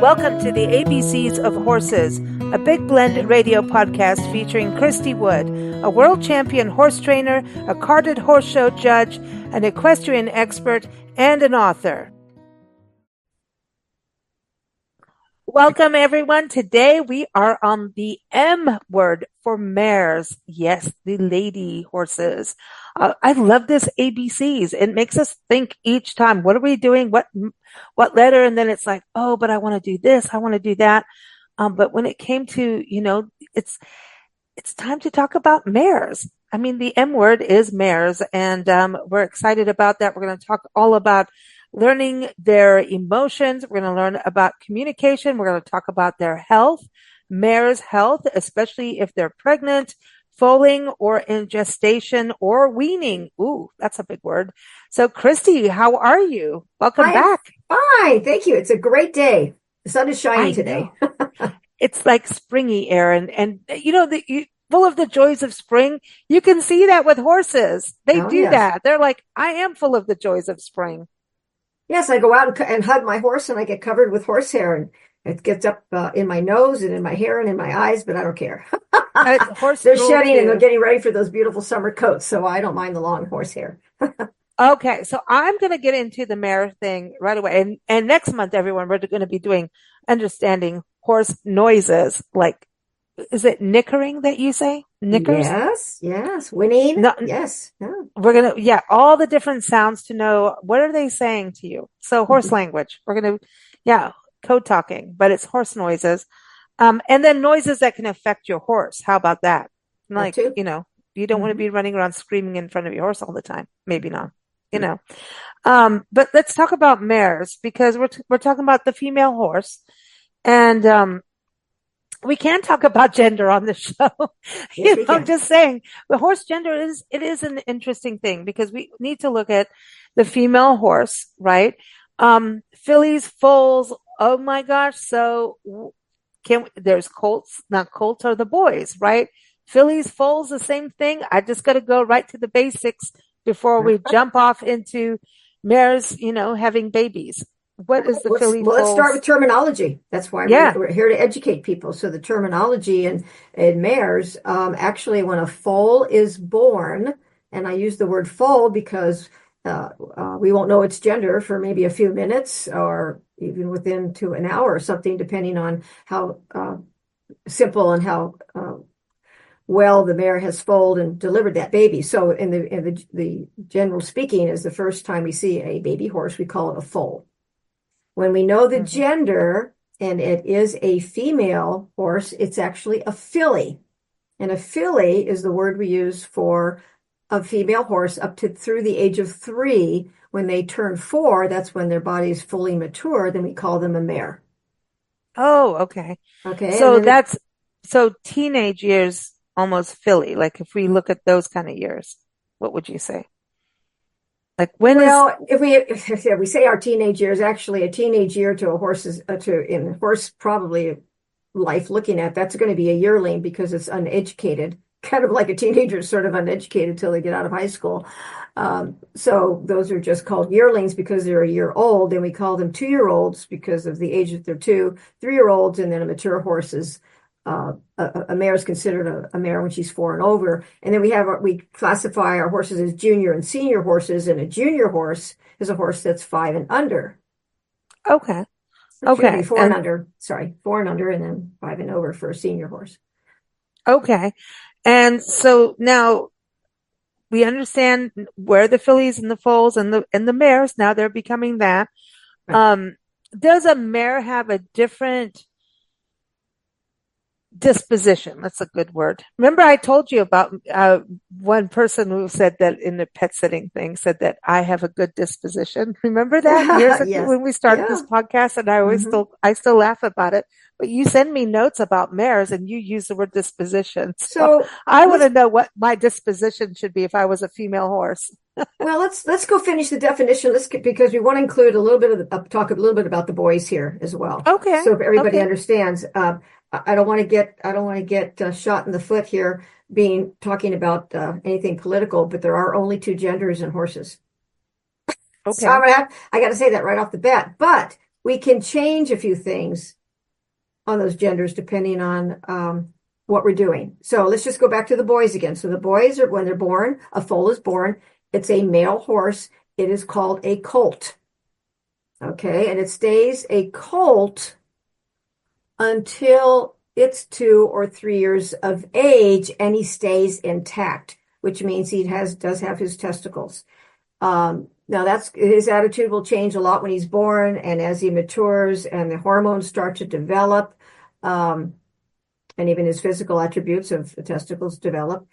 Welcome to the ABCs of Horses, a Big Blend radio podcast featuring Christy Wood, a world champion horse trainer, a carded horse show judge, an equestrian expert, and an author. Welcome, everyone. Today we are on the M word for mares. Yes, the lady horses. I love this ABCs. It makes us think each time, what are we doing? What letter? And then it's like, oh, but I want to do this. I want to do that. But when it came to, it's time to talk about mares. I mean, the M word is mares, and we're excited about that. We're going to talk all about learning their emotions. We're going to learn about communication. We're going to talk about their health, mares' health, especially if they're pregnant, foaling, or in gestation or weaning. Ooh, that's a big word. So, Christy, how are you? Welcome back. Fine, thank you. It's a great day. The sun is shining today. It's like springy air, and full of the joys of spring. You can see that with horses. They do that. They're like, I am full of the joys of spring. Yes, I go out and hug my horse, and I get covered with horsehair, and it gets up in my nose and in my hair and in my eyes, but I don't care. They're shedding and they're getting ready for those beautiful summer coats, so I don't mind the long horsehair. Okay, so I'm going to get into the mare thing right away. And next month, everyone, we're going to be doing understanding horse noises. Like, is it nickering that you say? Knickers? Yes. Whinnying? No, yes. No. We're going to, all the different sounds to know what are they saying to you. So horse language. We're going to, code talking, but it's horse noises. And then noises that can affect your horse. How about that? Like, you don't want to be running around screaming in front of your horse all the time. Maybe not. But let's talk about mares because we're talking about the female horse, and we can talk about gender on the show. I'm just saying the horse gender is an interesting thing because we need to look at the female horse, right? Fillies, foals. Oh my gosh! So there's colts, not colts are the boys, right? Fillies, foals, the same thing. I just got to go right to the basics before we jump off into mares, having babies. What is the filly foals? Let's start with terminology. That's why we're here to educate people. So the terminology in mares, actually when a foal is born, and I use the word foal because we won't know its gender for maybe a few minutes or even within to an hour or something, depending on how simple and how well the mare has foaled and delivered that baby. So in the general speaking is the first time we see a baby horse, we call it a foal. When we know the gender and it is a female horse, it's actually a filly. And a filly is the word we use for a female horse up to through the age of 3. When they turn 4, that's when their body is fully mature. Then we call them a mare. Oh, okay. Okay. So teenage years, almost filly. Like if we look at those kind of years, what would you say? Like if we say our teenage years, actually a teenage year to a horse's in horse probably life looking at, that's going to be a yearling because it's uneducated, kind of like a teenager is sort of uneducated till they get out of high school. So those are just called yearlings because they're a year old. Then we call them 2-year-olds because of the age that they're 2, 3-year-olds, and then a mature horse is a mare is considered a mare when she's 4 and over. And then we classify our horses as junior and senior horses, and a junior horse is a horse that's 5 and under. Okay. 4 and under. Sorry, 4 and under, and then 5 and over for a senior horse. Okay. And so now we understand where the fillies and the foals and the mares, now they're becoming that. Right. Does a mare have a different disposition? That's a good word. Remember I told you about one person who said that in the pet sitting thing, said that I have a good disposition. Remember that years ago when we started this podcast, and I always I still laugh about it. But you send me notes about mares and you use the word disposition. So I want to know what my disposition should be if I was a female horse. Well, let's go finish the definition. Because we want to include a little bit of talk a little bit about the boys here as well. Okay. So if everybody understands, I don't want to get shot in the foot here talking about anything political, but there are only 2 genders in horses. Okay. So I got to say that right off the bat. But we can change a few things on those genders depending on what we're doing. So let's just go back to the boys again. So the boys are, when they're born, a foal is born. It's a male horse. It is called a colt. Okay, and it stays a colt until it's 2 or 3 years of age, and he stays intact, which means he does have his testicles. Now that's his attitude will change a lot when he's born, and as he matures and the hormones start to develop, and even his physical attributes of the testicles develop.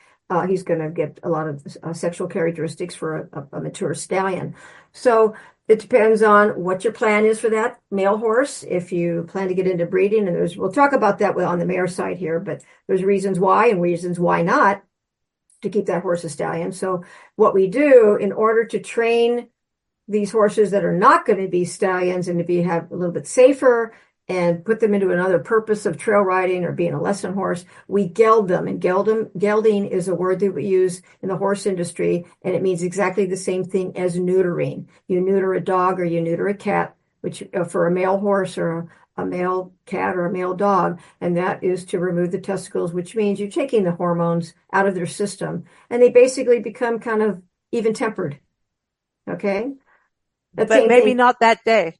He's going to get a lot of sexual characteristics for a mature stallion. So it depends on what your plan is for that male horse. If you plan to get into breeding, and we'll talk about that on the mare side here, but there's reasons why and reasons why not to keep that horse a stallion. So what we do in order to train these horses that are not going to be stallions and to have a little bit safer and put them into another purpose of trail riding or being a lesson horse, we geld them. And gelding is a word that we use in the horse industry, and it means exactly the same thing as neutering. You neuter a dog or you neuter a cat, which for a male horse or a male cat or a male dog, and that is to remove the testicles, which means you're taking the hormones out of their system, and they basically become kind of even-tempered. Okay? But maybe not that day.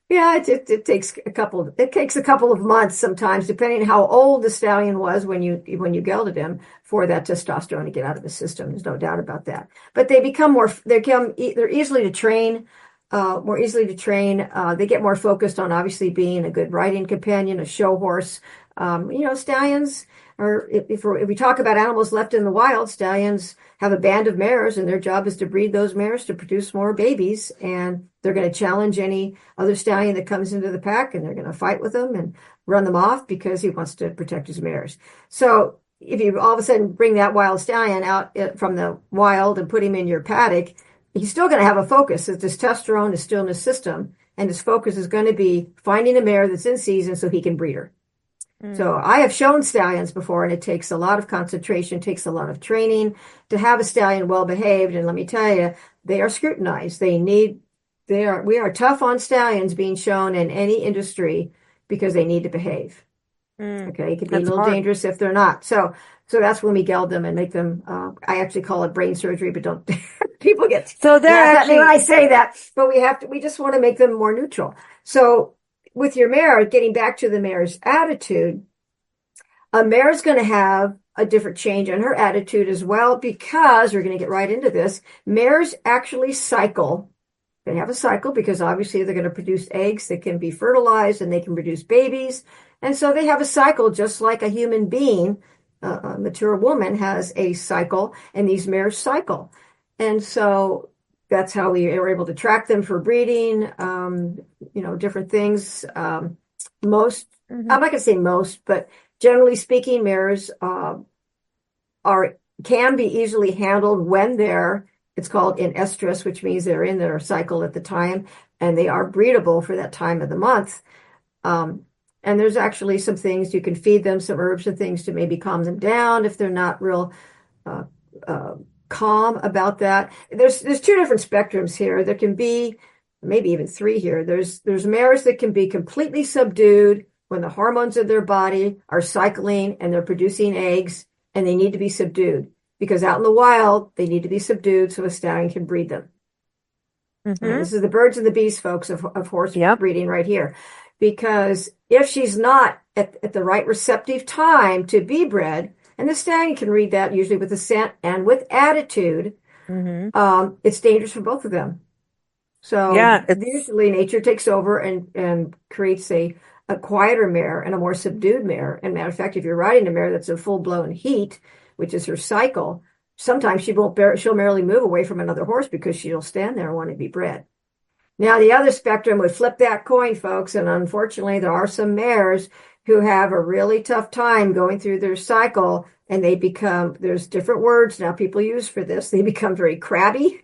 Yeah, it takes a couple of months sometimes, depending how old the stallion was when you gelded him, for that testosterone to get out of the system. There's no doubt about that. But they're easily to train, more easily to train. They get more focused on obviously being a good riding companion, a show horse. Stallions are, if we talk about animals left in the wild, stallions have a band of mares, and their job is to breed those mares to produce more babies. And they're going to challenge any other stallion that comes into the pack, and they're going to fight with them and run them off because he wants to protect his mares. So if you all of a sudden bring that wild stallion out from the wild and put him in your paddock, he's still going to have a focus. His testosterone is still in his system, and his focus is going to be finding a mare that's in season so he can breed her. So I have shown stallions before, and it takes a lot of concentration, takes a lot of training to have a stallion well behaved. And let me tell you, they are scrutinized. We are tough on stallions being shown in any industry because they need to behave. Okay, it can be a little dangerous if they're not. So that's when we geld them and make them. I actually call it brain surgery, but don't people get so they're actually when I say that. But we just want to make them more neutral. So with your mare, getting back to the mare's attitude, a mare is going to have a different change in her attitude as well, because we're going to get right into this. Mares actually cycle. They have a cycle because obviously they're going to produce eggs that can be fertilized and they can produce babies. And so they have a cycle just like a human being. A mature woman has a cycle, and these mares cycle. And so that's how we were able to track them for breeding, different things. I'm not going to say most, but generally speaking, mares can be easily handled when it's called in estrus, which means they're in their cycle at the time, and they are breedable for that time of the month. And there's actually some things you can feed them, some herbs and things to maybe calm them down if they're not real calm about that. There's 2 different spectrums here. There can be maybe even 3 here. There's mares that can be completely subdued when the hormones of their body are cycling and they're producing eggs, and they need to be subdued because out in the wild they need to be subdued so a stallion can breed them. This is the birds and the bees, folks, of horse breeding right here. Because if she's not at the right receptive time to be bred, and the stallion can read that usually with the scent and with attitude, it's dangerous for both of them. So usually nature takes over and creates a quieter mare and a more subdued mare. And matter of fact, if you're riding a mare that's in full-blown heat, which is her cycle, sometimes she'll merely move away from another horse because she'll stand there and want to be bred. Now, the other spectrum would flip that coin, folks, and unfortunately, there are some mares who have a really tough time going through their cycle, and there's different words now people use for this. They become very crabby.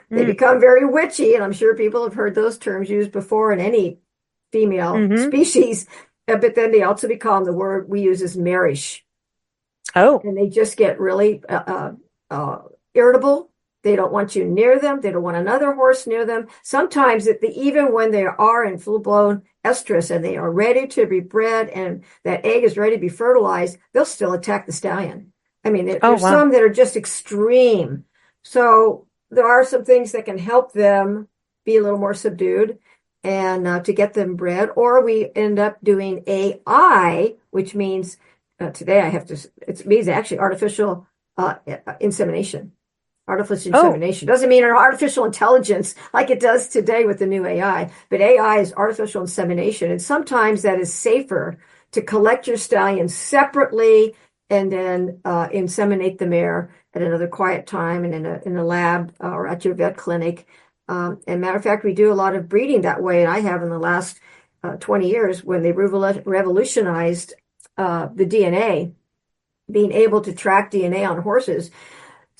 They become very witchy, and I'm sure people have heard those terms used before in any female species, but then they also become, the word we use is marish. And they just get really irritable. They don't want you near them. They don't want another horse near them. Sometimes even when they are in full-blown estrus and they are ready to be bred and that egg is ready to be fertilized, they'll still attack the stallion. I mean, there's some that are just extreme. So there are some things that can help them be a little more subdued and to get them bred. Or we end up doing AI, which means today it means actually artificial insemination. Artificial insemination doesn't mean artificial intelligence like it does today with the new AI, but AI is artificial insemination. And sometimes that is safer to collect your stallion separately and then inseminate the mare at another quiet time and in a lab or at your vet clinic. And matter of fact, we do a lot of breeding that way. And I have in the last 20 years when they revolutionized the DNA, being able to track DNA on horses,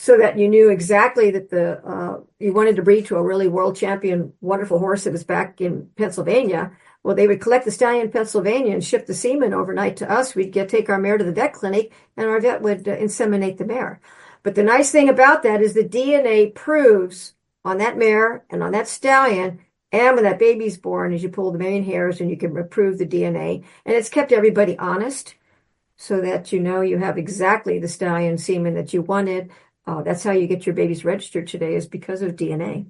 so that you knew exactly that you wanted to breed to a really world champion, wonderful horse that was back in Pennsylvania. Well, they would collect the stallion in Pennsylvania and ship the semen overnight to us. We'd take our mare to the vet clinic, and our vet would inseminate the mare. But the nice thing about that is the DNA proves on that mare and on that stallion, and when that baby's born, as you pull the main hairs and you can prove the DNA. And it's kept everybody honest so that you know you have exactly the stallion semen that you wanted. That's how you get your babies registered today, is because of DNA.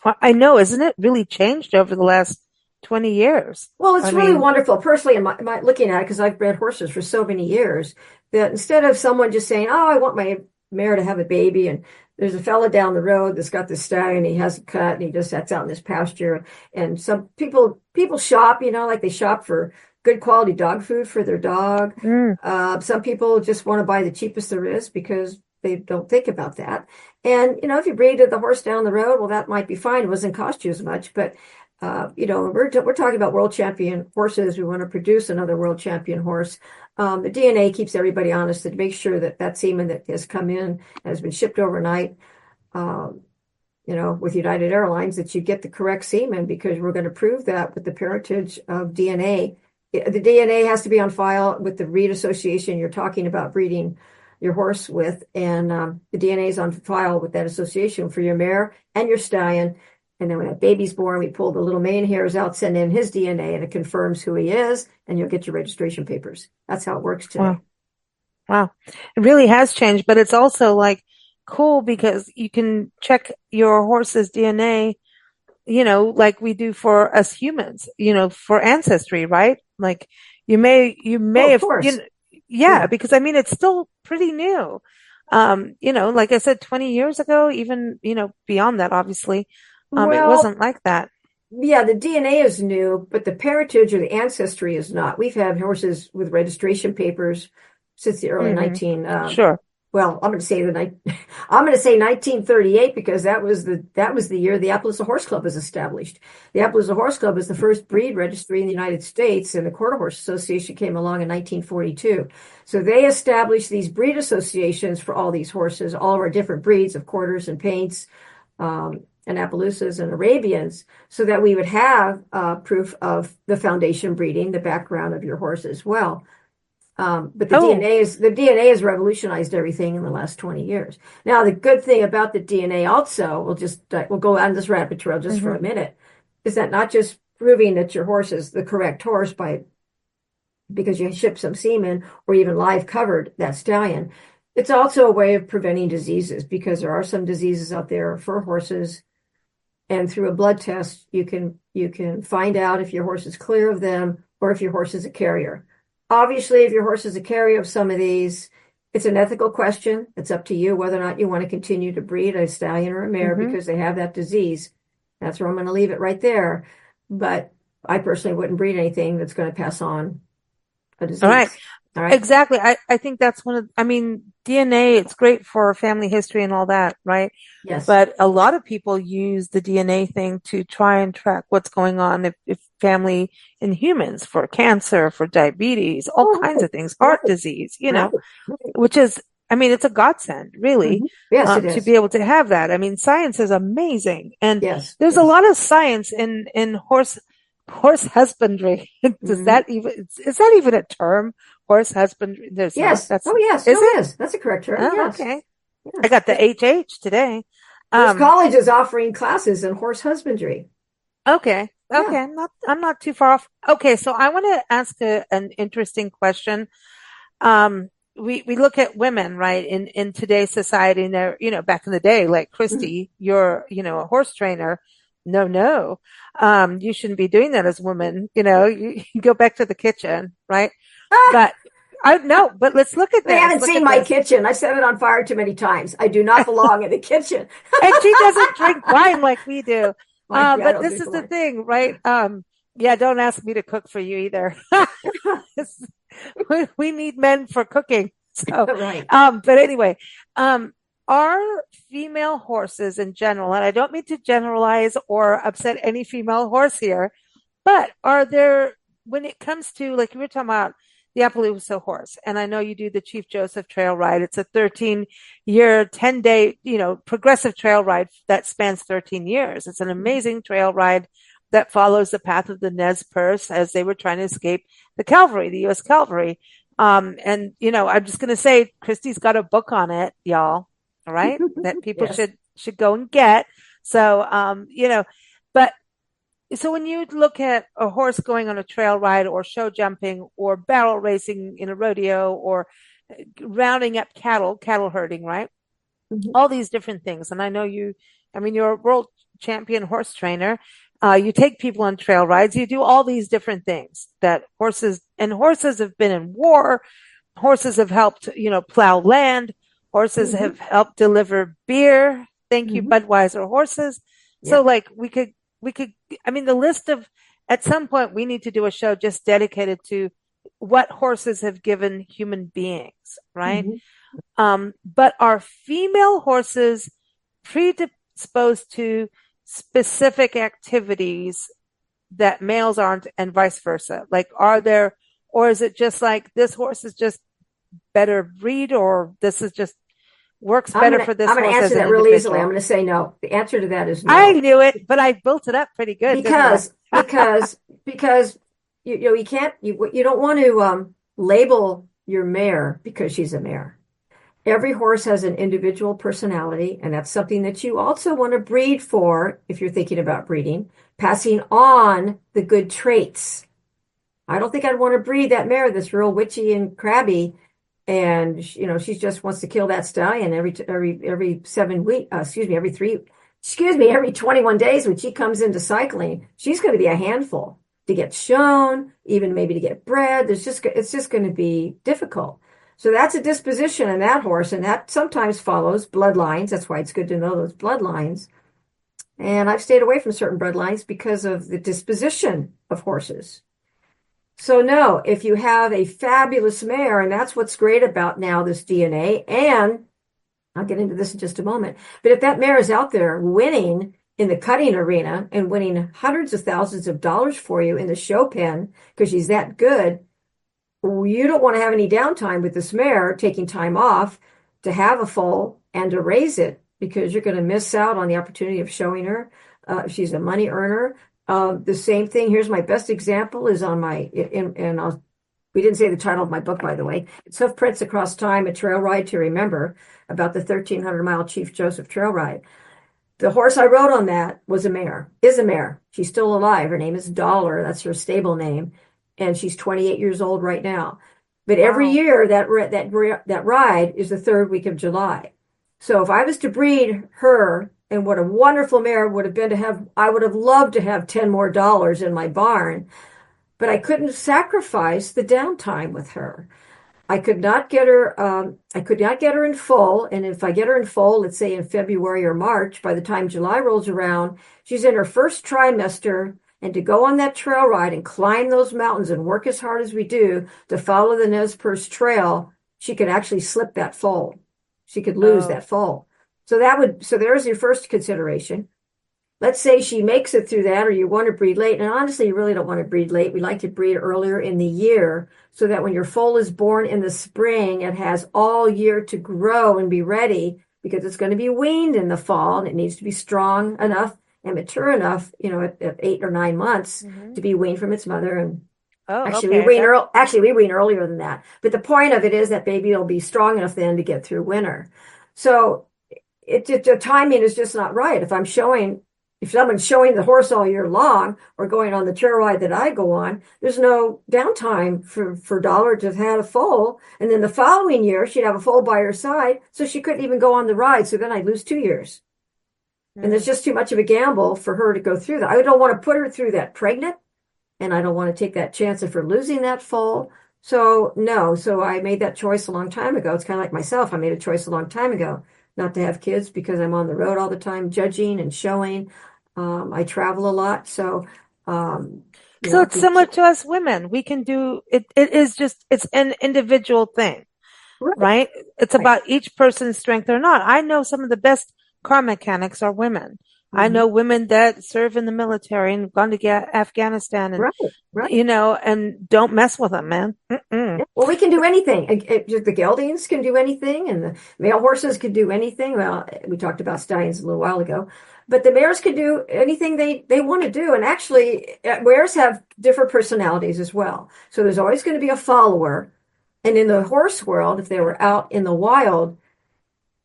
I know, isn't it really changed over the last 20 years? Well, it's really wonderful. Personally, in my looking at it, because I've bred horses for so many years, that instead of someone just saying, "Oh, I want my mare to have a baby," and there's a fella down the road that's got this stallion, he hasn't cut, and he just sits out in this pasture. And some people shop, like they shop for good quality dog food for their dog. Some people just want to buy the cheapest there is because they don't think about that. And, if you breed the horse down the road, well, that might be fine. It doesn't cost you as much. But, we're talking about world champion horses. We want to produce another world champion horse. The DNA keeps everybody honest and makes sure that semen that has come in and has been shipped overnight, with United Airlines, that you get the correct semen, because we're going to prove that with the parentage of DNA. The DNA has to be on file with the breed association you're talking about breeding your horse with, and the DNA is on file with that association for your mare and your stallion. And then when that baby's born, we pull the little mane hairs out, send in his DNA, and it confirms who he is, and you'll get your registration papers. That's how it works today. Wow. It really has changed, but it's also cool because you can check your horse's DNA, like we do for us humans, for ancestry, right? Like you may have, because it's still pretty new. Like I said, 20 years ago, even, beyond that, obviously, it wasn't like that. Yeah, the DNA is new, but the parentage or the ancestry is not. We've had horses with registration papers since the early Sure. Well, I'm going to say 1938, because that was the year the Appaloosa Horse Club was established. The Appaloosa Horse Club was the first breed registry in the United States, and the Quarter Horse Association came along in 1942. So they established these breed associations for all these horses, all of our different breeds of quarters and paints, and Appaloosas and Arabians, so that we would have proof of the foundation breeding, the background of your horse as well. But the DNA has revolutionized everything in the last 20 years. Now, the good thing about the DNA also, we'll go on this rabbit trail just for a minute, is that not just proving that your horse is the correct horse because you ship some semen or even live covered that stallion. It's also a way of preventing diseases, because there are some diseases out there for horses, and through a blood test, you can find out if your horse is clear of them or if your horse is a carrier. Obviously, if your horse is a carrier of some of these, it's an ethical question. It's up to you whether or not you want to continue to breed a stallion or a mare because they have that disease. That's where I'm going to leave it right there. But I personally wouldn't breed anything that's going to pass on a disease. All right. Exactly. I think that's DNA, it's great for family history and all that, right? Yes. But a lot of people use the DNA thing to try and track what's going on if family in humans, for cancer, for diabetes, all kinds of things, heart disease, which is, it's a godsend, really, yes, it is. to be able to have that. Science is amazing. And there's a lot of science in horse husbandry. Is that even a term? Horse husbandry. Yes. That's yes. Is it? That's a correct term. Yes. Okay. I got the HH today. There's colleges offering classes in horse husbandry. Okay. Okay. I'm not too far off. Okay. So I want to ask an interesting question. We look at women, right, in today's society, and they're, back in the day, like Christy, you're, a horse trainer. No. You shouldn't be doing that as a woman. You go back to the kitchen, right? But but let's look at They this. haven't seen my kitchen. I set it on fire too many times. I do not belong in the kitchen. And she doesn't drink wine like we do. But this is the wine. thing, right? Yeah, don't ask me to cook for you either. We need men for cooking. So, right. But anyway, are female horses in general, and I don't mean to generalize or upset any female horse here, but are there, when it comes to, like you were talking about, the Appaloosa horse, and I know you do the Chief Joseph trail ride. It's a 13-year, 10-day, progressive trail ride that spans 13 years. It's an amazing trail ride that follows the path of the Nez Perce as they were trying to escape the cavalry, the U.S. cavalry. And, I'm just going to say, Christy's got a book on it, y'all. All right. That people yes. should go and get. So, but so when you look at a horse going on a trail ride or show jumping or barrel racing in a rodeo or rounding up cattle herding, right? Mm-hmm. All these different things. And I know you're a world champion horse trainer. You take people on trail rides. You do all these different things that horses have been in war. Horses have helped, plow land. Horses have helped deliver beer. Thank you, Budweiser horses. Yeah. So like we could, the list of, at some point we need to do a show just dedicated to what horses have given human beings, right? But are female horses predisposed to specific activities that males aren't, and vice versa? Like, or is it just like this horse is just better breed, or this is just works better for this horse? I'm going to answer that real easily. I'm going to say no. The answer to that is no. I knew it, but I built it up pretty good. Because you can't, you don't want to label your mare because she's a mare. Every horse has an individual personality, and that's something that you also want to breed for if you're thinking about breeding, passing on the good traits. I don't think I'd want to breed that mare that's real witchy and crabby, and she just wants to kill that stallion every 21 days when she comes into cycling. She's going to be a handful to get shown, even maybe to get bred. It's just going to be difficult. So that's a disposition in that horse, and that sometimes follows bloodlines. That's why it's good to know those bloodlines. And I've stayed away from certain bloodlines because of the disposition of horses. So no, if you have a fabulous mare, and that's what's great about now this DNA, and I'll get into this in just a moment, but if that mare is out there winning in the cutting arena and winning hundreds of thousands of dollars for you in the show pen because she's that good, you don't want to have any downtime with this mare taking time off to have a foal and to raise it, because you're going to miss out on the opportunity of showing her. She's a money earner. The same thing. Here's my best example is on we didn't say the title of my book, by the way. It's Hoofprints Across Time, a trail ride to remember, about the 1,300-mile Chief Joseph trail ride. The horse I rode on that is a mare. She's still alive. Her name is Dollar. That's her stable name. And she's 28 years old right now. But every year that ride is the third week of July. So if I was to breed her, and what a wonderful mare would have been to have, I would have loved to have $10 more in my barn, but I couldn't sacrifice the downtime with her. I could not get her. In full. And if I get her in full, let's say in February or March, by the time July rolls around, she's in her first trimester. And to go on that trail ride and climb those mountains and work as hard as we do to follow the Nez Perce Trail, she could actually slip that foal. She could lose that foal. So there's your first consideration. Let's say she makes it through that, or you want to breed late. And honestly, you really don't want to breed late. We like to breed earlier in the year so that when your foal is born in the spring, it has all year to grow and be ready, because it's going to be weaned in the fall and it needs to be strong enough and mature enough, at 8 or 9 months to be weaned from its mother. And we wean earlier than that. But the point of it is that baby will be strong enough then to get through winter. So the timing is just not right. If someone's showing the horse all year long or going on the trail ride that I go on, there's no downtime for Dollar to have had a foal. And then the following year, she'd have a foal by her side. So she couldn't even go on the ride. So then I'd lose 2 years. And there's just too much of a gamble for her to go through that. I don't want to put her through that pregnant, and I don't want to take that chance of her losing that foal. So no, so I made that choice a long time ago. It's kind of like myself. I made a choice a long time ago not to have kids because I'm on the road all the time, judging and showing. I travel a lot. So, it's similar to us women. We can do it. It's an individual thing, right? It's about each person's strength or not. I know some of the best car mechanics are women. I know women that serve in the military and gone to Afghanistan and, and don't mess with them, man. Well, we can do anything. The geldings can do anything and the male horses can do anything. Well, we talked about stallions a little while ago, but the mares can do anything they want to do. And actually, mares have different personalities as well. So there's always going to be a follower. And in the horse world, if they were out in the wild,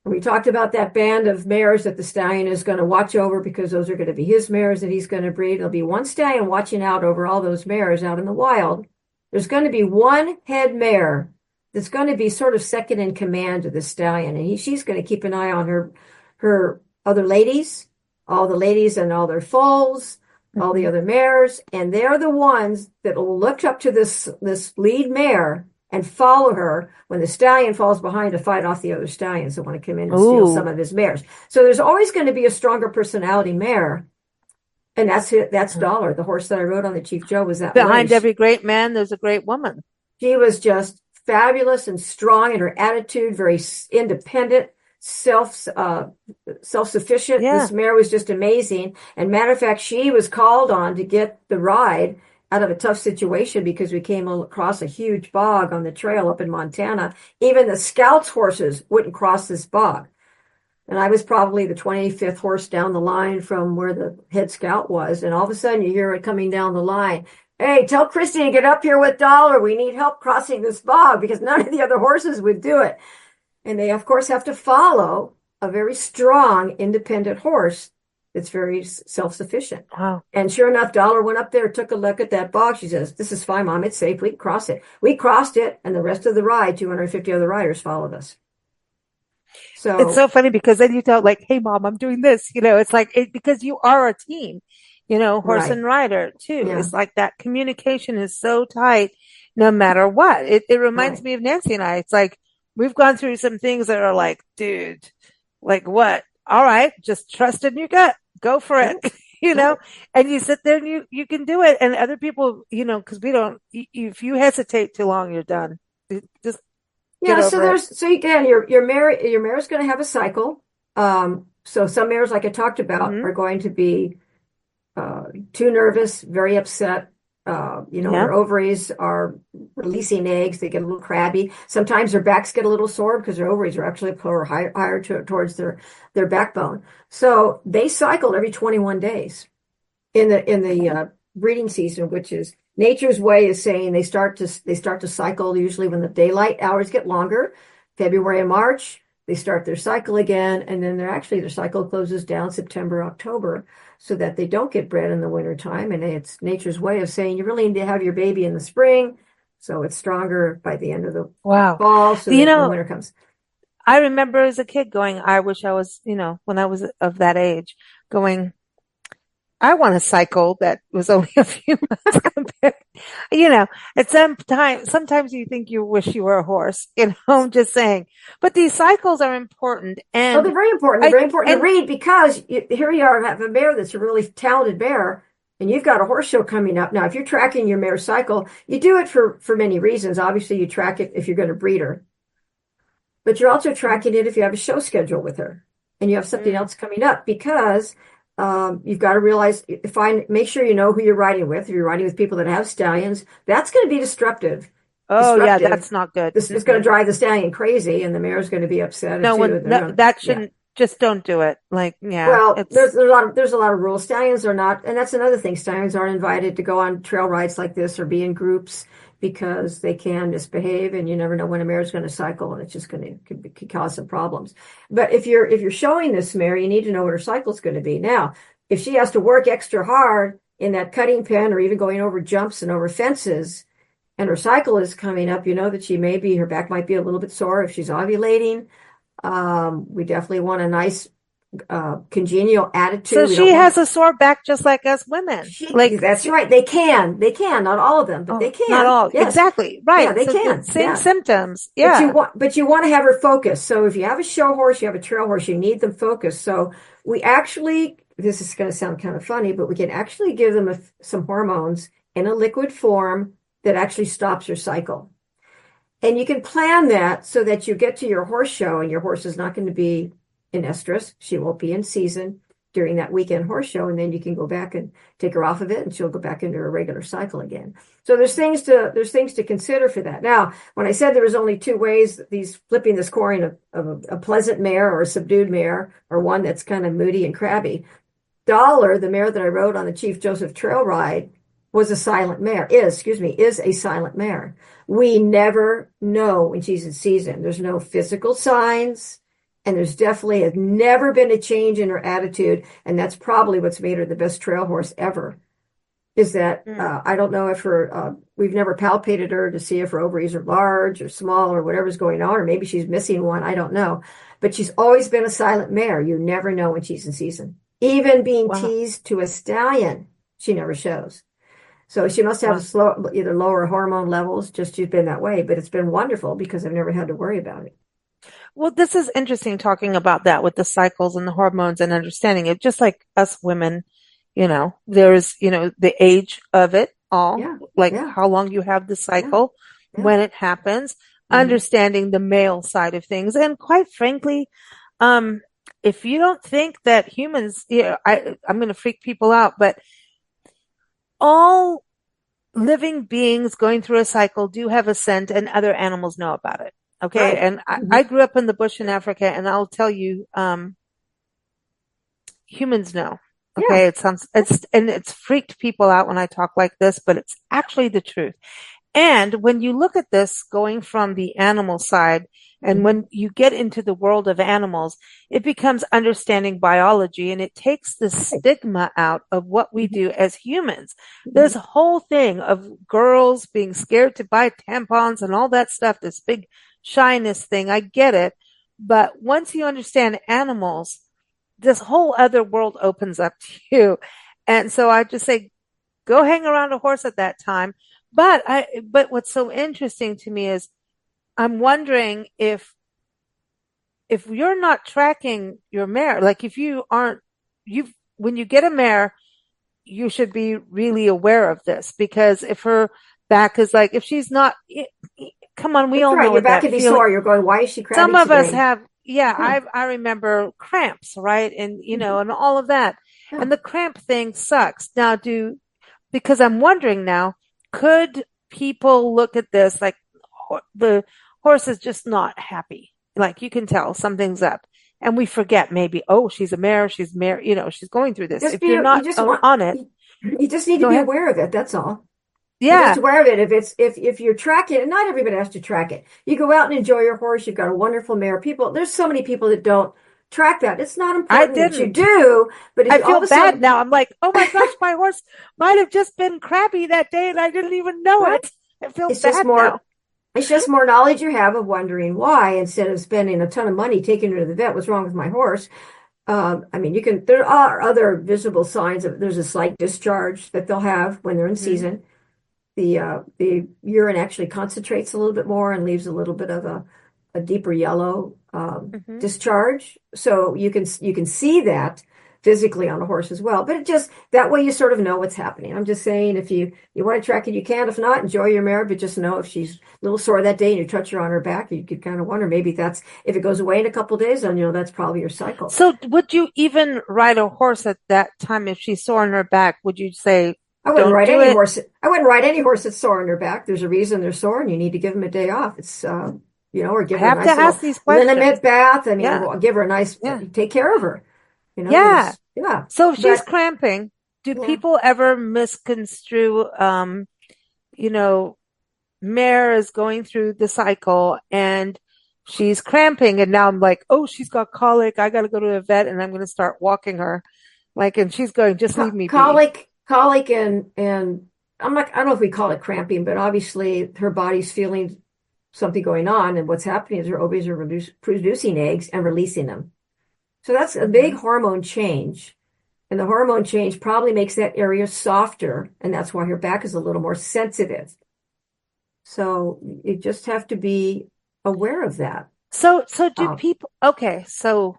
we talked about that band of mares that the stallion is going to watch over because those are going to be his mares that he's going to breed. There'll be one stallion watching out over all those mares out in the wild. There's going to be one head mare that's going to be sort of second in command to the stallion. And she's going to keep an eye on her other ladies, all the ladies and all their foals, all the other mares. And they're the ones that will look up to this lead mare and follow her when the stallion falls behind to fight off the other stallions that want to come in and steal some of his mares. So there's always going to be a stronger personality mare. And that's Dollar. The horse that I rode on the Chief Joe was that behind every great man, there's a great woman. She was just fabulous and strong in her attitude, very independent, self-sufficient. Yeah. This mare was just amazing. And matter of fact, she was called on to get the ride out of a tough situation because we came across a huge bog on the trail up in Montana. Even the scouts' horses wouldn't cross this bog. And I was probably the 25th horse down the line from where the head scout was. And all of a sudden you hear it coming down the line. Hey, tell Christy to get up here with Dollar. We need help crossing this bog because none of the other horses would do it. And they, of course, have to follow a very strong, independent horse that's very self-sufficient. Wow. And sure enough, Dollar went up there, took a look at that bog. She says, this is fine, Mom. It's safe. We can cross it. We crossed it. And the rest of the ride, 250 other riders followed us. So it's so funny because then you tell like, hey, Mom, I'm doing this. It's like because you are a team, horse and rider too. Yeah. It's like that communication is so tight no matter what. It reminds me of Nancy and I. It's like we've gone through some things that are like, dude, like what? All right, just trust in your gut. Go for it, and you sit there and you can do it. And other people, because if you hesitate too long, you're done. Just so again, your mare is going to have a cycle. So some mares, like I talked about, are going to be too nervous, very upset. Their ovaries are releasing eggs. They get a little crabby. Sometimes their backs get a little sore because their ovaries are actually higher towards their backbone. So they cycle every 21 days in the breeding season, which is nature's way of saying they start to cycle usually when the daylight hours get longer. February and March, they start their cycle again, and then their cycle closes down September, October, so that they don't get bred in the wintertime. And it's nature's way of saying you really need to have your baby in the spring, so it's stronger by the end of the fall, so that when winter comes. I remember as a kid going, I wish I was, when I was of that age, going, I want a cycle that was only a few months compared, sometimes you think you wish you were a horse, I'm just saying, but these cycles are important. And they're very important. They're very important to read because here you are, have a mare that's a really talented mare and you've got a horse show coming up. Now, if you're tracking your mare cycle, you do it for many reasons. Obviously you track it if you're going to breed her, but you're also tracking it if you have a show schedule with her and you have something else coming up because you've got to realize, make sure you know who you're riding with. If you're riding with people that have stallions, that's going to be disruptive. Yeah, that's not good. This is going to drive the stallion crazy, and the mare is going to be upset. That shouldn't just don't do it. Like, yeah, Well, it's there's a lot of rules. Stallions are not, and that's another thing. Stallions aren't invited to go on trail rides like this or be in groups because they can misbehave, and you never know when a mare is going to cycle, and it's just going to could cause some problems. But if you're showing this mare, you need to know what her cycle is going to be. Now, if she has to work extra hard in that cutting pen or even going over jumps and over fences, and her cycle is coming up, you know that her back might be a little bit sore if she's ovulating. We definitely want a nice congenial attitude. so she has a sore back just like us women. Like, that's right. They can, not all of them, but they can. not all. Yes. Exactly. Yeah, Right. they So can. the same Yeah. symptoms. But Yeah. you want to have her focused. So if you have a show horse, you have a trail horse, you need them focused. So this is going to sound kind of funny, but we can actually give them some hormones in a liquid form that actually stops your cycle. And you can plan that so that you get to your horse show and your horse is not going to be in estrus. She won't be in season during that weekend horse show. And then you can go back and take her off of it and she'll go back into her regular cycle again. So there's things to consider for that. Now, when I said there was only two ways, flipping the scoring of a pleasant mare or a subdued mare or one that's kind of moody and crabby, Dollar, the mare that I rode on the Chief Joseph Trail Ride, is a silent mare. We never know when she's in season. There's no physical signs, and there's definitely has never been a change in her attitude, and that's probably what's made her the best trail horse ever. Is that I don't know if we've never palpated her to see if her ovaries are large or small or whatever's going on, or maybe she's missing one. I don't know, but she's always been a silent mare. You never know when she's in season. Even being teased to a stallion, she never shows. So she must have either lower hormone levels, just she's been that way. But it's been wonderful because I've never had to worry about it. Well, this is interesting talking about that with the cycles and the hormones and understanding it. Just like us women, there's, the age of it all, how long you have the cycle, when it happens, understanding the male side of things. And quite frankly, if you don't think that humans, I'm going to freak people out, but all living beings going through a cycle do have a scent and other animals know about it. Okay. Right. And I grew up in the bush in Africa, and I'll tell you, humans know. Okay. Yeah. It's freaked people out when I talk like this, but it's actually the truth. And when you look at this going from the animal side, and when you get into the world of animals, it becomes understanding biology, and it takes the stigma out of what we do as humans. This whole thing of girls being scared to buy tampons and all that stuff, this big shyness thing, I get it. But once you understand animals, this whole other world opens up to you. And so I just say, go hang around a horse at that time. But what's so interesting to me is I'm wondering if you're not tracking your mare, like if when you get a mare, you should be really aware of this, because if her back is if she's not, come on, we all know your back can be sore. You're going, why is she crabby Some of today? us have, I remember cramps, right? And, and all of that. Yeah. And the cramp thing sucks. Now because I'm wondering now, could people look at this like the horse is just not happy? Like you can tell something's up, and we forget maybe, she's a mare, she's going through this. If you're not on it, you just need to be aware of it. That's all. Yeah. You're just aware of it. If you're tracking, and not everybody has to track it. You go out and enjoy your horse. You've got a wonderful mare. There's so many people that don't track that. It's not important that you do, but I feel bad now. I'm like, oh my gosh, my horse might have just been crabby that day and I didn't even know it. I feel bad now. It's just more knowledge you have of wondering why, instead of spending a ton of money taking her to the vet. What's wrong with my horse? There are other visible signs there's a slight discharge that they'll have when they're in season. The urine actually concentrates a little bit more and leaves a little bit of a deeper yellow discharge. So you can see that physically on a horse as well. But that way you sort of know what's happening. I'm just saying, if you want to track it, you can. If not, enjoy your mare, but just know if she's a little sore that day and you touch her on her back, you could kind of wonder, maybe if it goes away in a couple of days, then that's probably your cycle. So would you even ride a horse at that time if she's sore on her back? Would you say, I wouldn't ride any horse. I wouldn't ride any horse that's sore on their back. There's a reason they're sore, and you need to give them a day off. It's or give I her a have to nice little ask these questions. liniment bath. I mean, Yeah. give her a nice, Yeah. take care of her. Yeah. Yeah. So if she's But cramping, do yeah, people ever misconstrue, you know, mare is going through the cycle and she's cramping and now I'm like, oh, she's got colic. I got to go to a vet and I'm going to start walking her. Like, and she's going, just leave me be. colic, and I don't know if we call it cramping, but obviously her body's feeling something going on, and what's happening is her ovaries are producing eggs and releasing them. So that's a big Mhm. hormone change. And the hormone change probably makes that area softer, and that's why her back is a little more sensitive. So you just have to be aware of that. So do Um, people, okay. So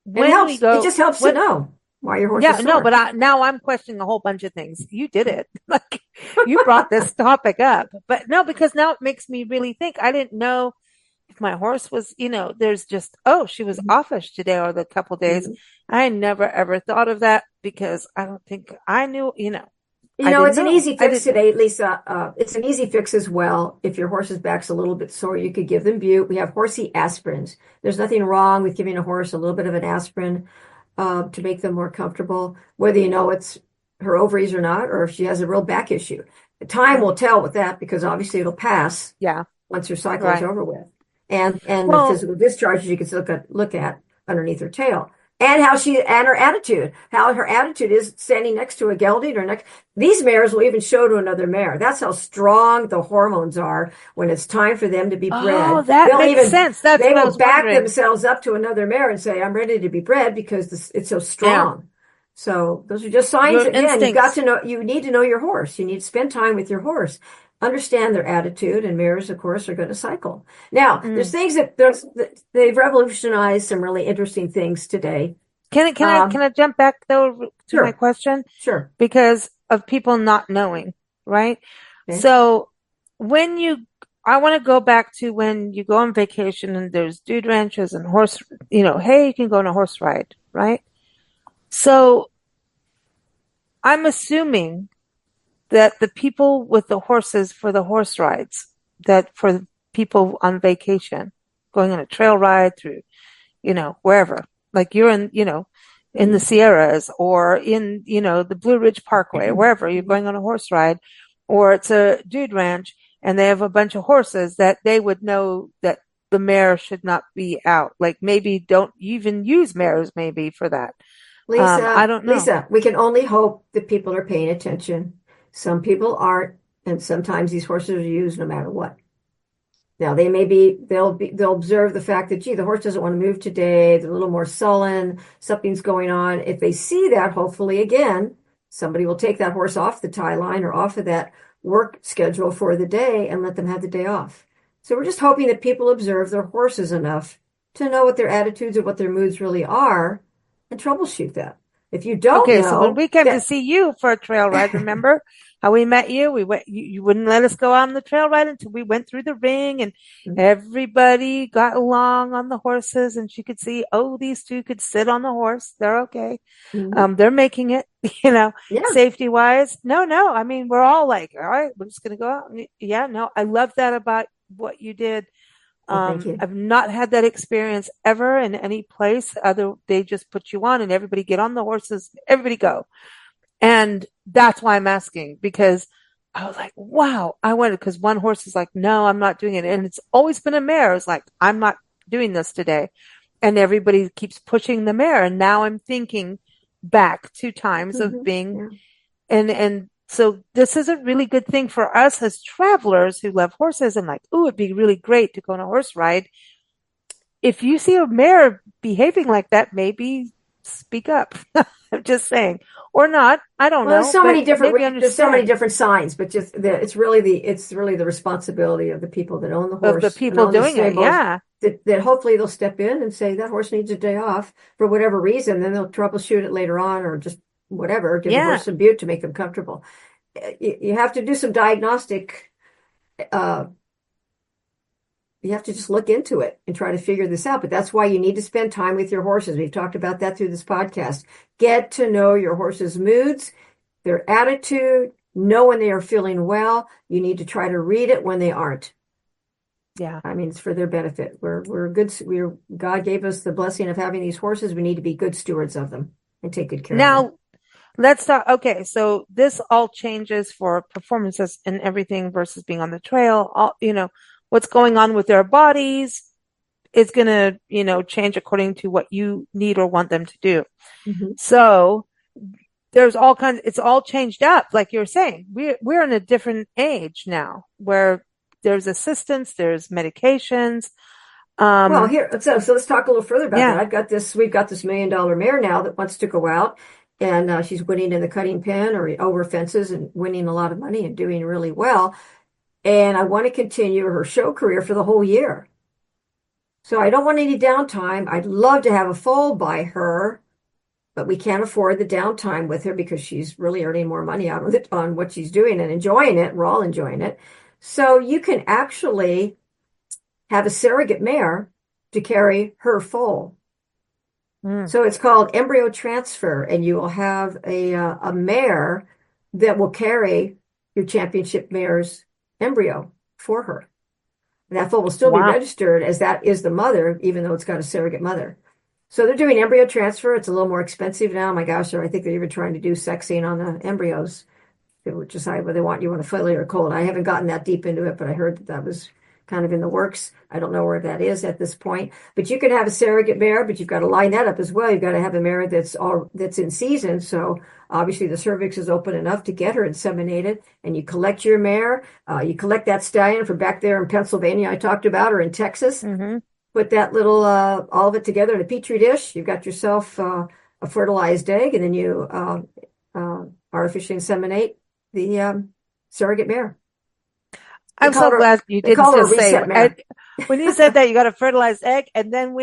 and when we it go, just helps to when, know why your horse yeah, is no, sore. but now I'm questioning a whole bunch of things. You did it. Like you brought this topic up, but no, because now it makes me really think. I didn't know if my horse was, there's just, oh, she was offish today or the couple days. Mhm. I never ever thought of that because I don't think I knew, It's an easy I fix didn't know. today, Lisa. It's an easy fix as well. If your horse's back's a little bit sore, you could give them bute. We have horsey aspirins. There's nothing wrong with giving a horse a little bit of an aspirin to make them more comfortable, whether it's her ovaries or not, or if she has a real back issue. Time will tell with that because obviously it'll pass Yeah, once her cycle is right. over with. And the Well, physical discharges you can still look at underneath her tail. And her attitude, how her attitude is standing next to a gelding or next. These mares will even show to another mare. That's how strong the hormones are when it's time for them to be oh, bred. that makes sense. That's They what I will was back wondering. themselves up to another mare and say, I'm ready to be bred because it's so Yeah, strong. So those are just signs. your Again, instincts. you need to know your horse. You need to spend time with your horse, understand their attitude, and mares, of course, are going to cycle. Now, there's Mm. things that they've revolutionized some really interesting things today. Can I jump back though to my Sure, question? sure. Because of people not knowing, right? Okay. So when I want to go back to when you go on vacation and there's dude ranches and horse, hey, you can go on a horse ride, right? So I'm assuming that the people with the horses for the horse rides, that for people on vacation, going on a trail ride through, wherever, like you're in the Mhm. Sierras or in, the Blue Ridge Parkway or wherever you're going on a horse ride, or it's a dude ranch and they have a bunch of horses that they would know that the mare should not be out. Like maybe don't even use mares maybe for that. I don't know. Lisa, we can only hope that people are paying attention. Some people aren't, and sometimes these horses are used no matter what. Now they'll observe the fact that, gee, the horse doesn't want to move today. They're a little more sullen. Something's going on. If they see that, hopefully again, somebody will take that horse off the tie line or off of that work schedule for the day and let them have the day off. So we're just hoping that people observe their horses enough to know what their attitudes or what their moods really are and troubleshoot that. If you don't Okay, so when know we came to that, see you for a trail ride, remember how we met you? We went, you wouldn't let us go on the trail ride until we went through the ring and everybody got along on the horses and she could see, oh, these two could sit on the horse. They're okay. Mhm. They're making it, Yeah, safety wise. No. I mean, we're all like, all right, we're just going to go out. Yeah, no, I love that about what you did. well, thank you. I've not had that experience ever in any place. They just put you on and everybody get on the horses, everybody go. And that's why I'm asking because I was like, wow, I wanted, because one horse is like, no, I'm not doing it. And it's always been a mare. It's like, I'm not doing this today. And everybody keeps pushing the mare. And now I'm thinking back to times of being, Yeah. and so this is a really good thing for us as travelers who love horses. And like, oh, it'd be really great to go on a horse ride. If you see a mare behaving like that, maybe speak up. I'm just saying, or not. I don't Well, know, but maybe there's so many understand different signs, but it's really the responsibility of the people that own the of the horse and people own the doing it. stables Yeah, that hopefully they'll step in and say that horse needs a day off for whatever reason. Then they'll troubleshoot it later on or just whatever, give the yeah. horse some bute to make them comfortable. You have to do some diagnostic. Uh, you have to just look into it and try to figure this out. But that's why you need to spend time with your horses. We've talked about that through this podcast. Get to know your horse's moods, their attitude, know when they are feeling well. You need to try to read it when they aren't. Yeah. I mean, it's for their benefit. We're good. God gave us the blessing of having these horses. We need to be good stewards of them and take good care of them. Now let's talk. Okay. So this all changes for performances and everything versus being on the trail. All, what's going on with their bodies is going to, change according to what you need or want them to do. Mm-hmm. So there's all kinds, it's all changed up. Like you're saying, we're in a different age now where there's assistance, there's medications. Well, so let's talk a little further about Yeah. that. We've got this $1 million mare now that wants to go out, and she's winning in the cutting pen or over fences and winning a lot of money and doing really well. And I want to continue her show career for the whole year. So I don't want any downtime. I'd love to have a foal by her, but we can't afford the downtime with her because she's really earning more money out of it on what she's doing and enjoying it. We're all enjoying it. So you can actually have a surrogate mare to carry her foal. So it's called embryo transfer, and you will have a mare that will carry your championship mare's embryo for her. And that foal will still be registered as that is the mother, even though it's got a surrogate mother. So they're doing embryo transfer. It's a little more expensive now. My gosh, I think they're even trying to do sexing on the embryos to decide whether they want you on a filly or a colt. I haven't gotten that deep into it, but I heard that was kind of in the works. I don't know where that is at this point. But you can have a surrogate mare, but you've got to line that up as well. You've got to have a mare that's in season. So obviously the cervix is open enough to get her inseminated. And you collect your mare. You collect that stallion from back there in Pennsylvania I talked about, or in Texas. Mm-hmm. Put that little, all of it together in a petri dish. You've got yourself a fertilized egg, and then you artificially inseminate the surrogate mare. I'm so glad you didn't just say, when you said that you got a fertilized egg, and then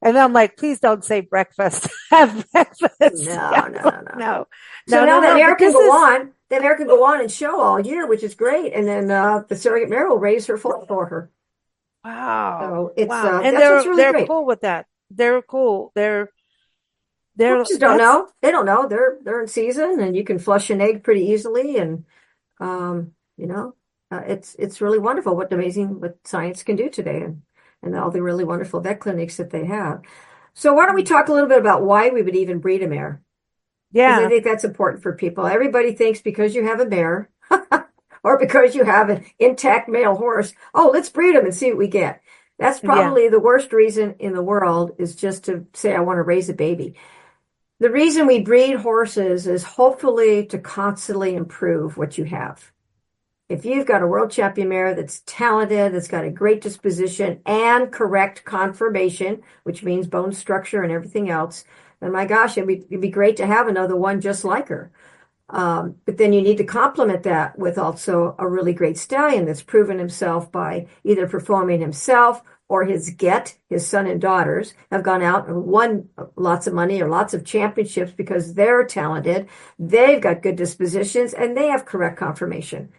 I'm like, please don't say breakfast. Have breakfast. No. So now that mare can go on. That mare can go on and show all year, which is great. And then the surrogate mare will raise her foal for her. Wow. So it's and they're great. Cool with that. They're cool. They just don't know. They don't know. They're in season, and you can flush an egg pretty easily, and it's really wonderful what science can do today, and all the really wonderful vet clinics that they have. So why don't we talk a little bit about why we would even breed a mare? Yeah. Because I think that's important for people. Everybody thinks because you have a mare or because you have an intact male horse, oh, let's breed them and see what we get. That's probably the worst reason in the world, is just to say, I want to raise a baby. The reason we breed horses is hopefully to constantly improve what you have. If you've got a world champion mare that's talented, that's got a great disposition and correct conformation, which means bone structure and everything else, then my gosh, it'd be great to have another one just like her. But then you need to complement that with also a really great stallion that's proven himself by either performing himself, or his son and daughters have gone out and won lots of money or lots of championships because they're talented, they've got good dispositions, and they have correct conformation.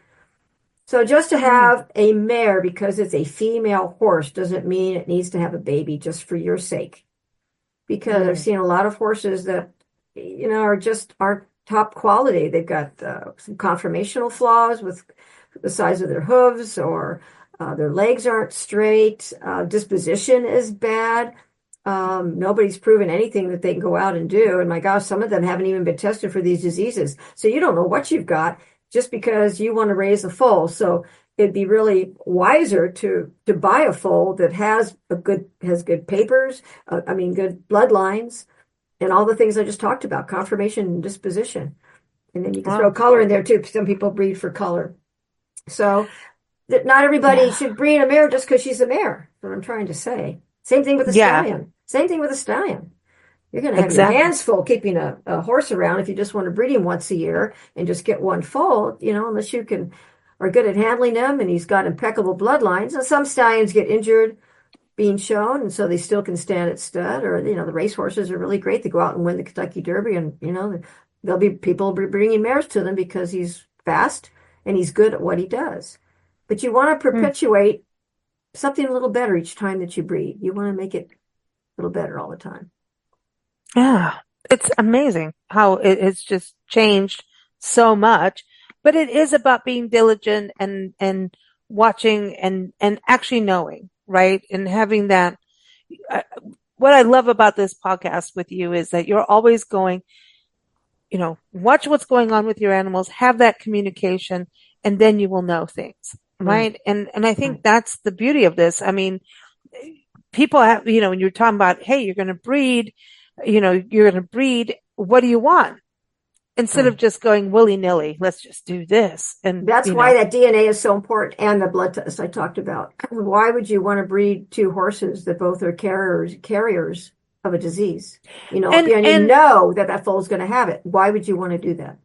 So just to have a mare because it's a female horse doesn't mean it needs to have a baby just for your sake. Because I've seen a lot of horses that, aren't top quality. They've got some conformational flaws with the size of their hooves, or their legs aren't straight. Disposition is bad. Nobody's proven anything that they can go out and do. And my gosh, some of them haven't even been tested for these diseases. So you don't know what you've got just because you want to raise a foal. So it'd be really wiser to buy a foal that has good papers, good bloodlines, and all the things I just talked about, conformation and disposition. And then you can throw color in there too. Some people breed for color. So that not everybody should breed a mare just because she's a mare. That's what I'm trying to say. Same thing with a stallion. Same thing with a stallion. You're going to have your hands full keeping a horse around if you just want to breed him once a year and just get one foal, unless you are good at handling him and he's got impeccable bloodlines. And some stallions get injured being shown, and so they still can stand at stud, or, the race horses are really great. They go out and win the Kentucky Derby, and, there'll be people bringing mares to them because he's fast and he's good at what he does. But you want to perpetuate something a little better each time that you breed. You want to make it a little better all the time. Yeah, it's amazing how it has just changed so much, but it is about being diligent and watching and actually knowing, right? And having that, uh, what I love about this podcast with you is that you're always going, watch what's going on with your animals, have that communication, and then you will know things, Right. right? And I think Right. that's the beauty of this. I mean, people have, when you're talking about, hey, you're going to breed, what do you want? Instead Right. of just going willy-nilly, let's just do this. And, That's why that DNA is so important, and the blood test I talked about. Why would you want to breed two horses that both are carriers of a disease? and, And you and, know that foal is going to have it. Why would you want to do that?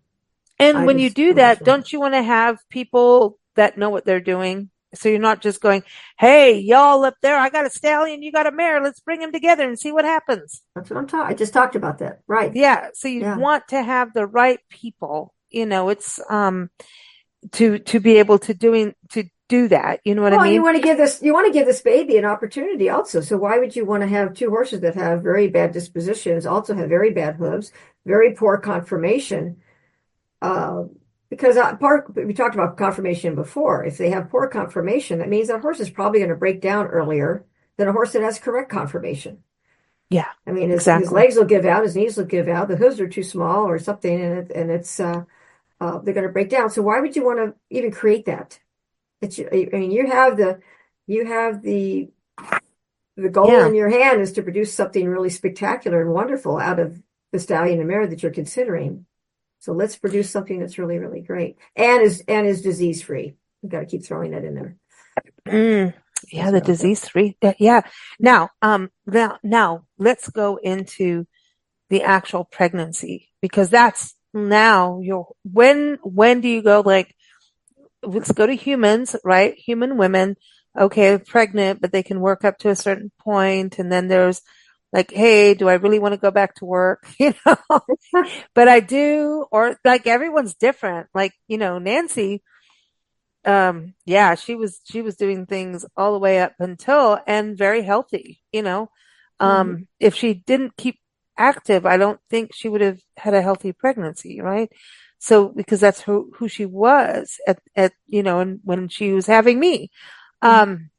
and I when you just do don't that, understand don't you want to have people that know what they're doing? So you're not just going, hey, y'all up there, I got a stallion, you got a mare, let's bring them together and see what happens. That's what I'm talking. I just talked about that. Right. Yeah. So you Yeah. want to have the right people, it's, to be able to do that. You know what I Well, and mean? you want to give this baby an opportunity also. So why would you want to have two horses that have very bad dispositions, also have very bad hooves, very poor conformation? Uh, because we talked about conformation before. If they have poor conformation, that means that horse is probably going to break down earlier than a horse that has correct conformation. Yeah, I mean, his exactly. legs will give out, his knees will give out, the hooves are too small or something, and it's they're going to break down. So why would you want to even create that? I mean, you have the goal Yeah. in your hand is to produce something really spectacular and wonderful out of the stallion and mare that you're considering. So let's produce something that's really, really great and is disease free. We've got to keep throwing that in there. Mm, yeah, the So, disease free. Yeah. Now let's go into the actual pregnancy because that's now when do you go like, let's go to humans, right? Human women, okay, pregnant, but they can work up to a certain point, and then there's like, hey, do I really want to go back to work? But I do, or like everyone's different. Like, Nancy, yeah, she was doing things all the way up until and very healthy, mhm. If she didn't keep active, I don't think she would have had a healthy pregnancy, right? So because that's who she was and when she was having me. Um,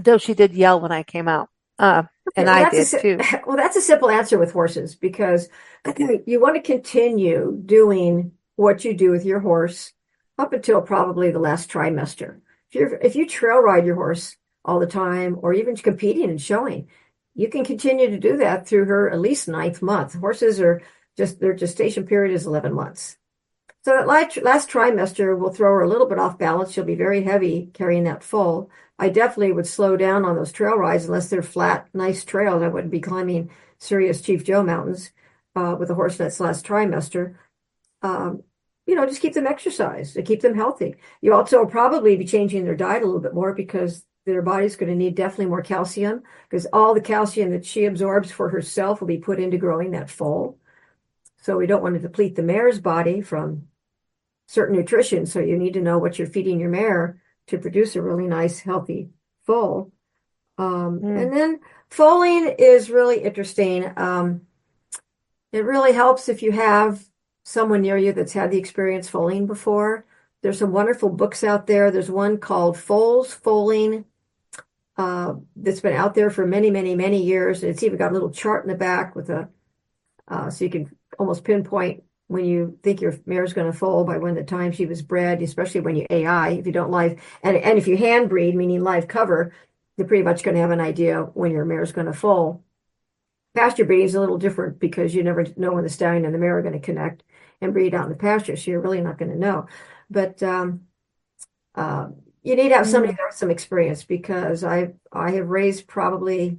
though she did yell when I came out. Uh, Okay, and well, I did too. that's a simple answer with horses because you want to continue doing what you do with your horse up until probably the last trimester. If you trail ride your horse all the time, or even competing and showing, you can continue to do that through her at least ninth month. Horses are just their gestation period is 11 months. So that last trimester will throw her a little bit off balance. She'll be very heavy carrying that foal. I definitely would slow down on those trail rides unless they're flat, nice trails. I wouldn't be climbing serious Chief Joe mountains with a horse that's last trimester. Um, just keep them exercised to keep them healthy. You also will probably be changing their diet a little bit more because their body's going to need definitely more calcium because all the calcium that she absorbs for herself will be put into growing that foal. So we don't want to deplete the mare's body from certain nutrition. So you need to know what you're feeding your mare to produce a really nice, healthy foal. Mm, And then foaling is really interesting. It really helps if you have someone near you that's had the experience foaling before. There's some wonderful books out there. There's one called Foaling that's been out there for many, many, many years. It's even got a little chart in the back with so you can almost pinpoint when you think your mare is going to foal by when the time she was bred, especially when you AI, if you don't live, and if you hand breed, meaning live cover, you're pretty much going to have an idea when your mare is going to foal. Pasture breeding is a little different because you never know when the stallion and the mare are going to connect and breed out in the pasture, so you're really not going to know. But uh, you need to have somebody mm, there with some experience because I have raised probably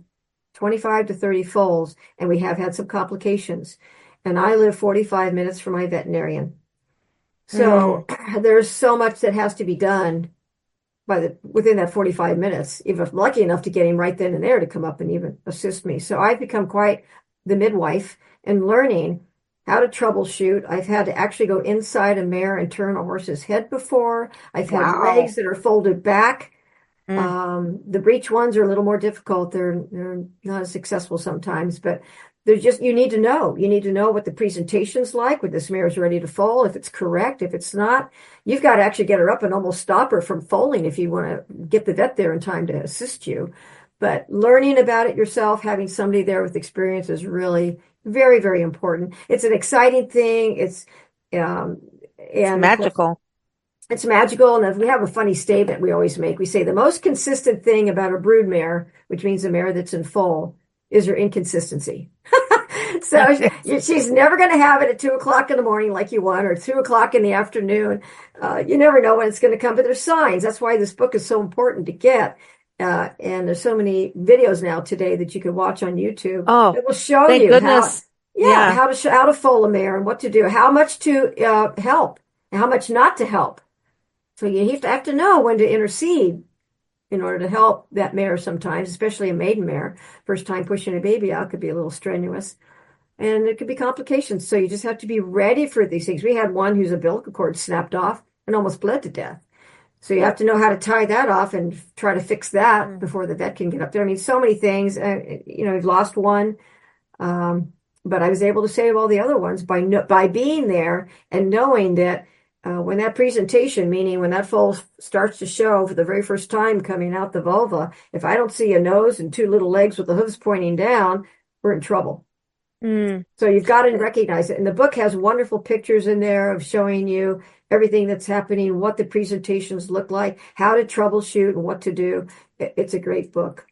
25 to 30 foals, and we have had some complications. And I live 45 minutes from my veterinarian. mm, So there's so much that has to be done within that 45 minutes, if I'm lucky enough to get him right then and there to come up and even assist me. So I've become quite the midwife and learning how to troubleshoot. I've had to actually go inside a mare and turn a horse's head before. I've had legs wow. that are folded back. Mm, The breech ones are a little more difficult. They're not as successful sometimes, but there's just, you need to know. You need to know what the presentation's like, when this mare is ready to foal, if it's correct. If it's not, you've got to actually get her up and almost stop her from foaling if you want to get the vet there in time to assist you. But learning about it yourself, having somebody there with experience is really very, very important. It's an exciting thing. It's magical. It's magical. And we have a funny statement we always make. We say the most consistent thing about a brood mare, which means a mare that's in foal, is her inconsistency. So she's never going to have it at 2:00 in the morning like you want, or 2:00 in the afternoon. You never know when it's going to come, but there's signs. That's why this book is so important to get. And there's so many videos now today that you can watch on YouTube that will show you goodness. how to foal a mare and what to do, how much to help and how much not to help. So you have to know when to intercede in order to help that mare sometimes, especially a maiden mare. First time pushing a baby out could be a little strenuous. And it could be complications. So you just have to be ready for these things. We had one whose umbilical cord snapped off and almost bled to death. So you have to know how to tie that off and try to fix that before the vet can get up there. I mean, so many things. We've lost one, but I was able to save all the other ones by being there and knowing that when that presentation, meaning when that foal starts to show for the very first time coming out the vulva, if I don't see a nose and two little legs with the hooves pointing down, we're in trouble. So you've got to recognize it. And the book has wonderful pictures in there of showing you everything that's happening, what the presentations look like, how to troubleshoot and what to do. It's a great book.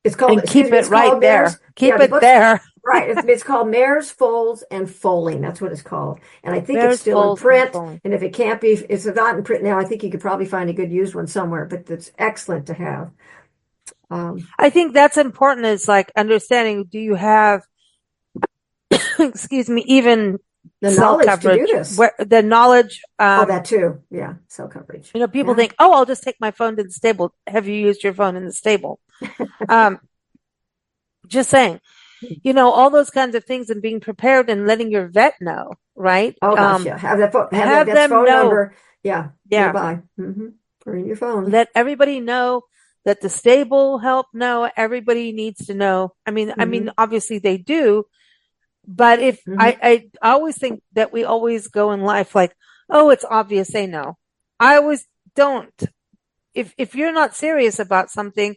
It's called, and keep it right there. Keep it there. Right. It's called Mares, Foals, and Foaling. That's what it's called. And I think it's still in print. And if it can't be, it's not in print now. I think you could probably find a good used one somewhere, but it's excellent to have. I think that's important, is like understanding, do you have, excuse me, even the cell knowledge coverage, to do this. The knowledge. That too. Yeah. Cell coverage. People think, I'll just take my phone to the stable. Have you used your phone in the stable? Just saying, all those kinds of things, and being prepared and letting your vet know, right? Oh gosh, yeah. Have that phone, have that them phone know. number. Yeah. Nearby. Or in your phone. Let everybody know. Let the stable help know. Everybody needs to know. I mean, obviously they do. But if I always think that we always go in life like, oh, it's obvious they know. I always don't. If you're not serious about something,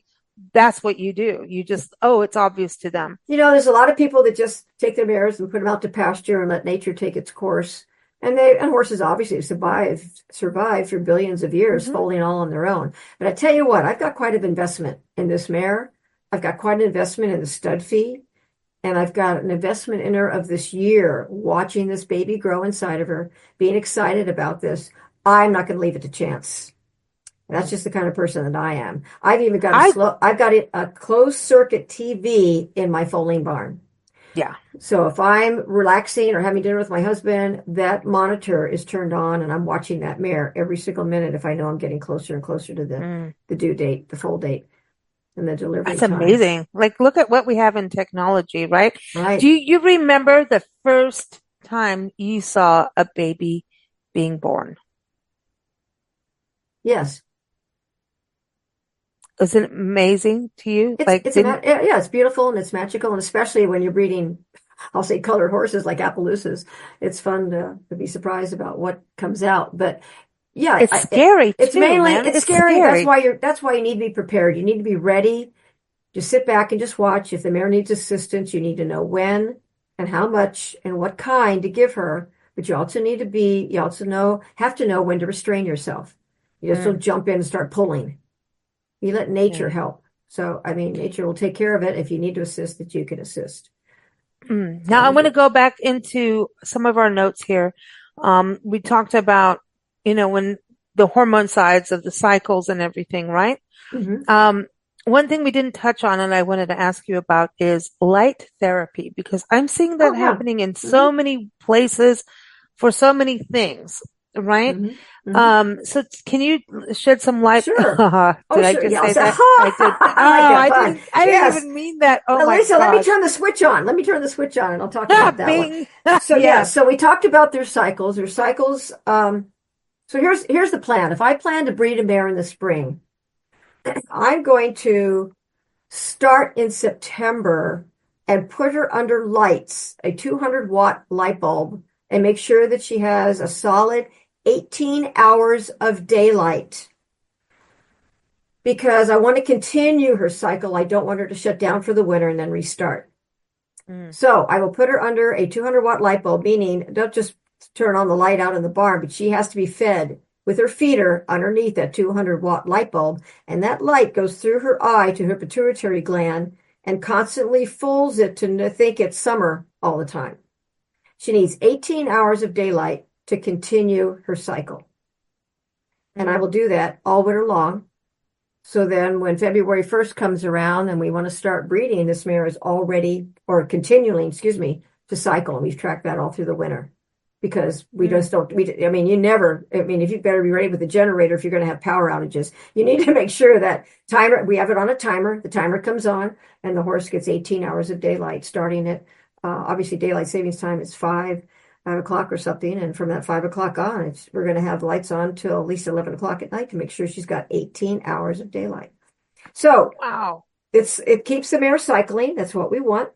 that's what you do. You just, it's obvious to them. There's a lot of people that just take their mares and put them out to pasture and let nature take its course. And horses obviously survive for billions of years, foaling all on their own. But I tell you what, I've got quite an investment in this mare. I've got quite an investment in the stud fee. And I've got an investment in her of this year, watching this baby grow inside of her, being excited about this. I'm not going to leave it to chance. That's just the kind of person that I am. I've even got a closed circuit TV in my foaling barn. Yeah. So if I'm relaxing or having dinner with my husband, that monitor is turned on and I'm watching that mare every single minute if I know I'm getting closer and closer to the due date, the foal date. And the delivery That's time. amazing. Like, look at what we have in technology, right? Right. Do you remember the first time you saw a baby being born? Yes. Isn't it amazing to you? It's beautiful and it's magical, and especially when you're breeding, I'll say, colored horses like Appaloosas. It's fun to be surprised about what comes out, but. Yeah, it's scary. It's scary. Scary. That's why you need to be prepared. You need to be ready. Just sit back and just watch. If the mare needs assistance, you need to know when and how much and what kind to give her. But you have to know when to restrain yourself. You just don't jump in and start pulling. You let nature help. So, nature will take care of it. If you need to assist, that you can assist. Now, I want to go back into some of our notes here. We talked about when the hormone sides of the cycles and everything, right? One thing we didn't touch on and I wanted to ask you about is light therapy, because I'm seeing that happening in so many places for so many things, right? So can you shed some light? Sure. Did I just say that? I did. I didn't even mean that. Oh, my Lisa, God. let me turn the switch on. And I'll talk about that one. So, so we talked about their cycles. So here's the plan. If I plan to breed a mare in the spring, I'm going to start in September and put her under lights, a 200-watt light bulb, and make sure that she has a solid 18 hours of daylight. Because I want to continue her cycle. I don't want her to shut down for the winter and then restart. So I will put her under a 200-watt light bulb, meaning don't just turn on the light out in the barn, but she has to be fed with her feeder underneath that 200-watt light bulb. And that light goes through her eye to her pituitary gland and constantly fools it to think it's summer all the time. She needs 18 hours of daylight to continue her cycle. And I will do that all winter long. So then when February 1st comes around and we want to start breeding, this mare is already, or continuing, to cycle. And we've tracked that all through the winter because we just don't, if you better be ready with the generator if you're going to have power outages. You need to make sure that we have it on a timer. The timer comes on and the horse gets 18 hours of daylight starting at, obviously daylight savings time is 5 o'clock or something. And from that 5 o'clock on, we're going to have lights on till at least 11 o'clock at night to make sure she's got 18 hours of daylight. So wow, it keeps the mare cycling. That's what we want.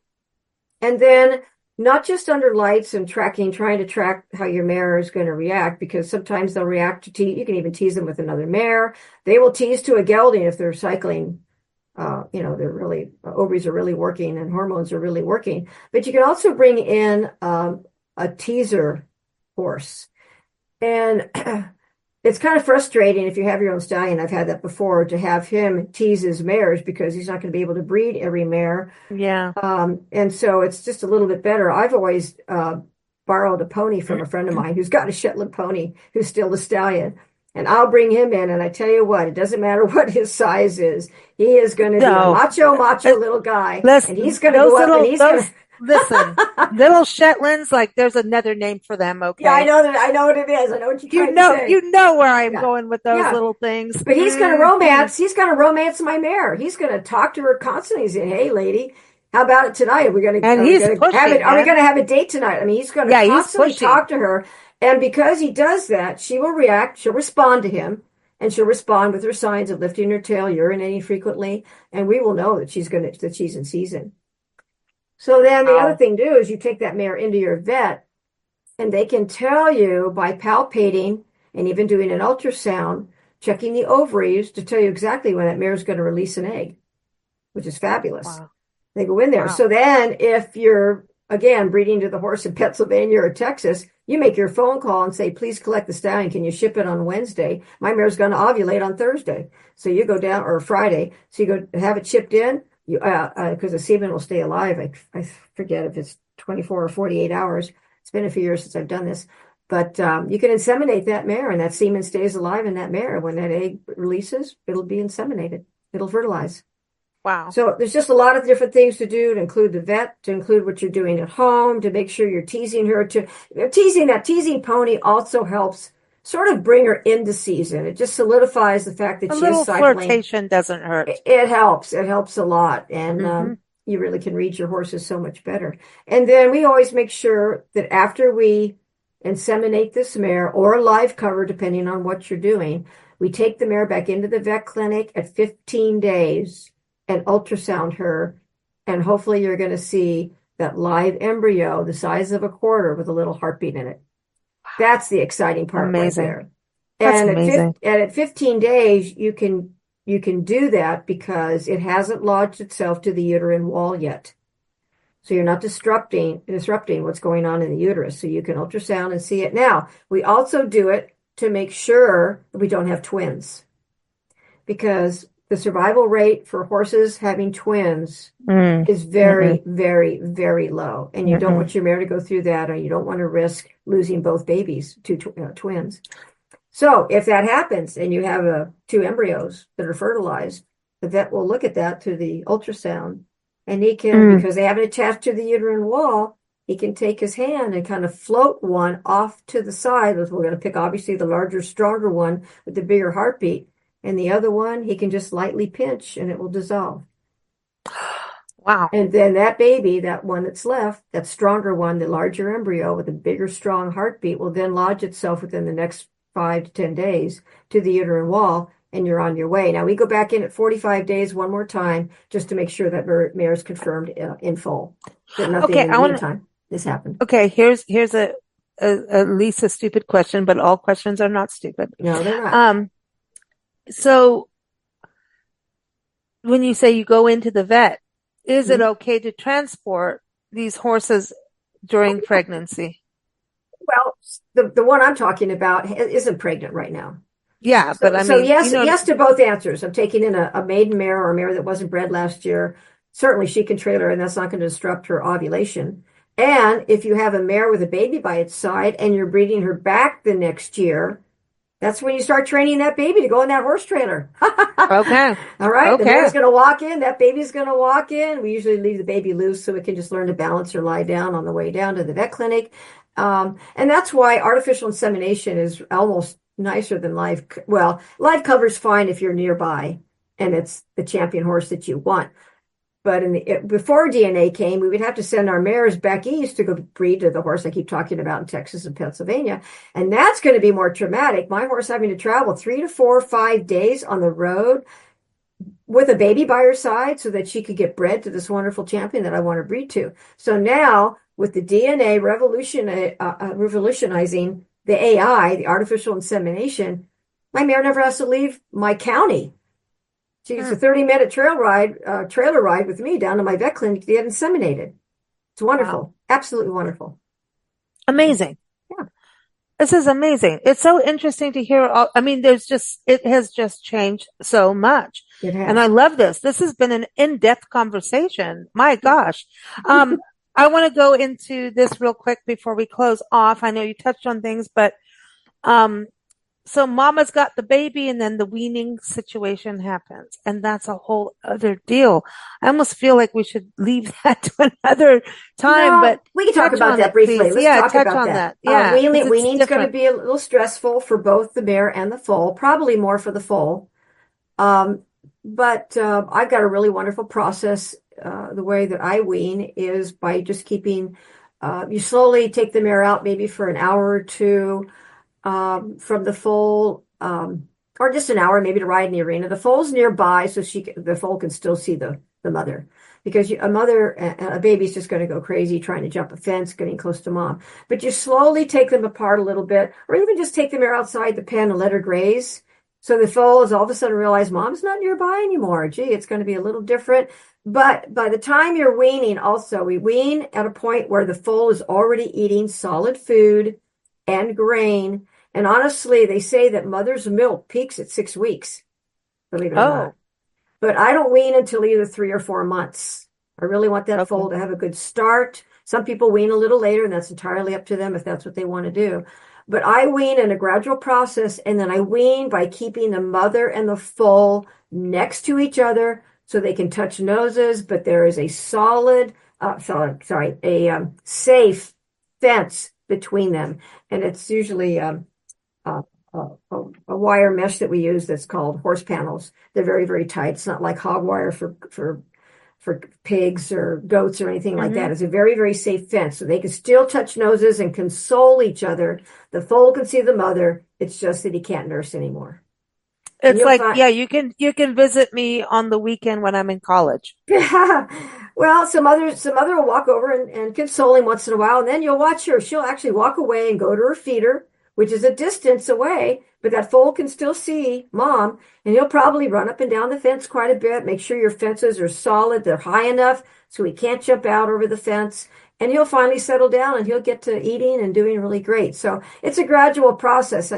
And then not just under lights and trying to track how your mare is going to react, because sometimes they'll react to you can even tease them with another mare. They will tease to a gelding if they're cycling. They're really, ovaries are really working and hormones are really working. But you can also bring in a teaser horse. And it's kind of frustrating if you have your own stallion. I've had that before, to have him tease his mares because he's not going to be able to breed every mare. Yeah. And so it's just a little bit better. I've always borrowed a pony from a friend of mine who's got a Shetland pony who's still a stallion. And I'll bring him in, and I tell you what, it doesn't matter what his size is. He is going to be a macho little guy. And he's going to go up and he's going to... Listen, little Shetlands, like there's another name for them. Okay. Yeah, I know what it is. I know what you're trying to say. You know where I'm going with those little things. But he's going to romance my mare. He's going to talk to her constantly. He's saying, "Hey, lady, how about it tonight? Are we going to have a date tonight?" I mean, he's going to constantly talk to her. And because he does that, she will react. She'll respond to him, and she'll respond with her signs of lifting her tail, urinating frequently, and we will know that she's in season. So then the other thing to do is you take that mare into your vet, and they can tell you by palpating and even doing an ultrasound, checking the ovaries to tell you exactly when that mare is going to release an egg, which is fabulous. Wow. They go in there. Wow. So then if you're, again, breeding to the horse in Pennsylvania or Texas, you make your phone call and say, "Please collect the stallion. Can you ship it on Wednesday? My mare's going to ovulate on Thursday." So you go down, or Friday. So you go have it shipped in. Because the semen will stay alive. I forget if it's 24 or 48 hours. It's been a few years since I've done this. But you can inseminate that mare, and that semen stays alive in that mare. When that egg releases, it'll be inseminated. It'll fertilize. Wow. So there's just a lot of different things to do, to include the vet, to include what you're doing at home, to make sure you're teasing her. That teasing pony also helps sort of bring her into season. It just solidifies the fact that she is cycling. A little flirtation doesn't hurt. It helps. It helps a lot. And you really can read your horses so much better. And then we always make sure that after we inseminate this mare, or a live cover, depending on what you're doing, we take the mare back into the vet clinic at 15 days and ultrasound her. And hopefully you're going to see that live embryo the size of a quarter with a little heartbeat in it. That's the exciting part. Amazing. Right there. That's amazing. And at 15 days, you can do that because it hasn't lodged itself to the uterine wall yet. So you're not disrupting what's going on in the uterus. So you can ultrasound and see it. Now, we also do it to make sure that we don't have twins, because the survival rate for horses having twins is very, very, very low. And you don't want your mare to go through that, or you don't want to risk losing both babies to twins. So if that happens and you have two embryos that are fertilized, the vet will look at that through the ultrasound, and he can, because they haven't attached to the uterine wall, he can take his hand and kind of float one off to the side. We're going to pick, obviously, the larger, stronger one with the bigger heartbeat. And the other one, he can just lightly pinch and it will dissolve. Wow. And then that baby, that one that's left, that stronger one, the larger embryo with a bigger, strong heartbeat, will then lodge itself within the next 5 to 10 days to the uterine wall and you're on your way. Now we go back in at 45 days one more time just to make sure that mare is confirmed in full. That nothing in the meantime has happened. Okay, here's a at least a stupid question, but all questions are not stupid. No, they're not. So when you say you go into the vet, is it okay to transport these horses during pregnancy? Well, the one I'm talking about isn't pregnant right now. Yeah, but I mean, yes to both answers. I'm taking in a maiden mare or a mare that wasn't bred last year. Certainly she can trailer, and that's not going to disrupt her ovulation. And if you have a mare with a baby by its side and you're breeding her back the next year, that's when you start training that baby to go in that horse trailer. Okay. All right. The mare's going to walk in. That baby's going to walk in. We usually leave the baby loose so it can just learn to balance or lie down on the way down to the vet clinic. And that's why artificial insemination is almost nicer than live. Well, live cover's fine if you're nearby and it's the champion horse that you want. But before DNA came, we would have to send our mares back east to go breed to the horse I keep talking about in Texas and Pennsylvania. And that's going to be more traumatic. My horse having to travel 3 to 4 or 5 days on the road with a baby by her side so that she could get bred to this wonderful champion that I want to breed to. So now with the DNA revolutionizing the AI, the artificial insemination, my mare never has to leave my county. She gets a 30-minute trailer ride with me down to my vet clinic to get inseminated. It's wonderful. Wow. Absolutely wonderful. Amazing. Yeah. This is amazing. It's so interesting to hear. It has just changed so much. It has. And I love this. This has been an in-depth conversation. My gosh. I want to go into this real quick before we close off. I know you touched on things, but, so mama's got the baby and then the weaning situation happens. And that's a whole other deal. I almost feel like we should leave that to another time, but we can talk about that briefly. Please. Let's talk about that. Yeah. Weaning's going to be a little stressful for both the mare and the foal, probably more for the foal. But I've got a really wonderful process. The way that I wean is by just keeping, you slowly take the mare out maybe for an hour or two, from the foal, or just an hour maybe to ride in the arena. The foal's nearby so the foal can still see the mother, because a baby's just going to go crazy trying to jump a fence, getting close to mom. But you slowly take them apart a little bit, or even just take the mare outside the pen and let her graze. So the foal is all of a sudden realize mom's not nearby anymore. Gee, it's going to be a little different. But by the time you're weaning, also, we wean at a point where the foal is already eating solid food and grain. And honestly, they say that mother's milk peaks at 6 weeks, believe it or not. But I don't wean until either 3 or 4 months. I really want that foal to have a good start. Some people wean a little later, and that's entirely up to them if that's what they want to do. But I wean in a gradual process, and then I wean by keeping the mother and the foal next to each other so they can touch noses, but there is a safe fence between them. And it's usually a wire mesh that we use that's called horse panels. They're very, very tight. It's not like hog wire for pigs or goats or anything like that. It's a very, very safe fence. So they can still touch noses and console each other. The foal can see the mother. It's just that he can't nurse anymore. It's like, you can visit me on the weekend when I'm in college. Well, some mother will walk over and console him once in a while, and then you'll watch her. She'll actually walk away and go to her feeder, which is a distance away, but that foal can still see mom, and he'll probably run up and down the fence quite a bit. Make sure your fences are solid. They're high enough so he can't jump out over the fence, and he'll finally settle down and he'll get to eating and doing really great. So it's a gradual process.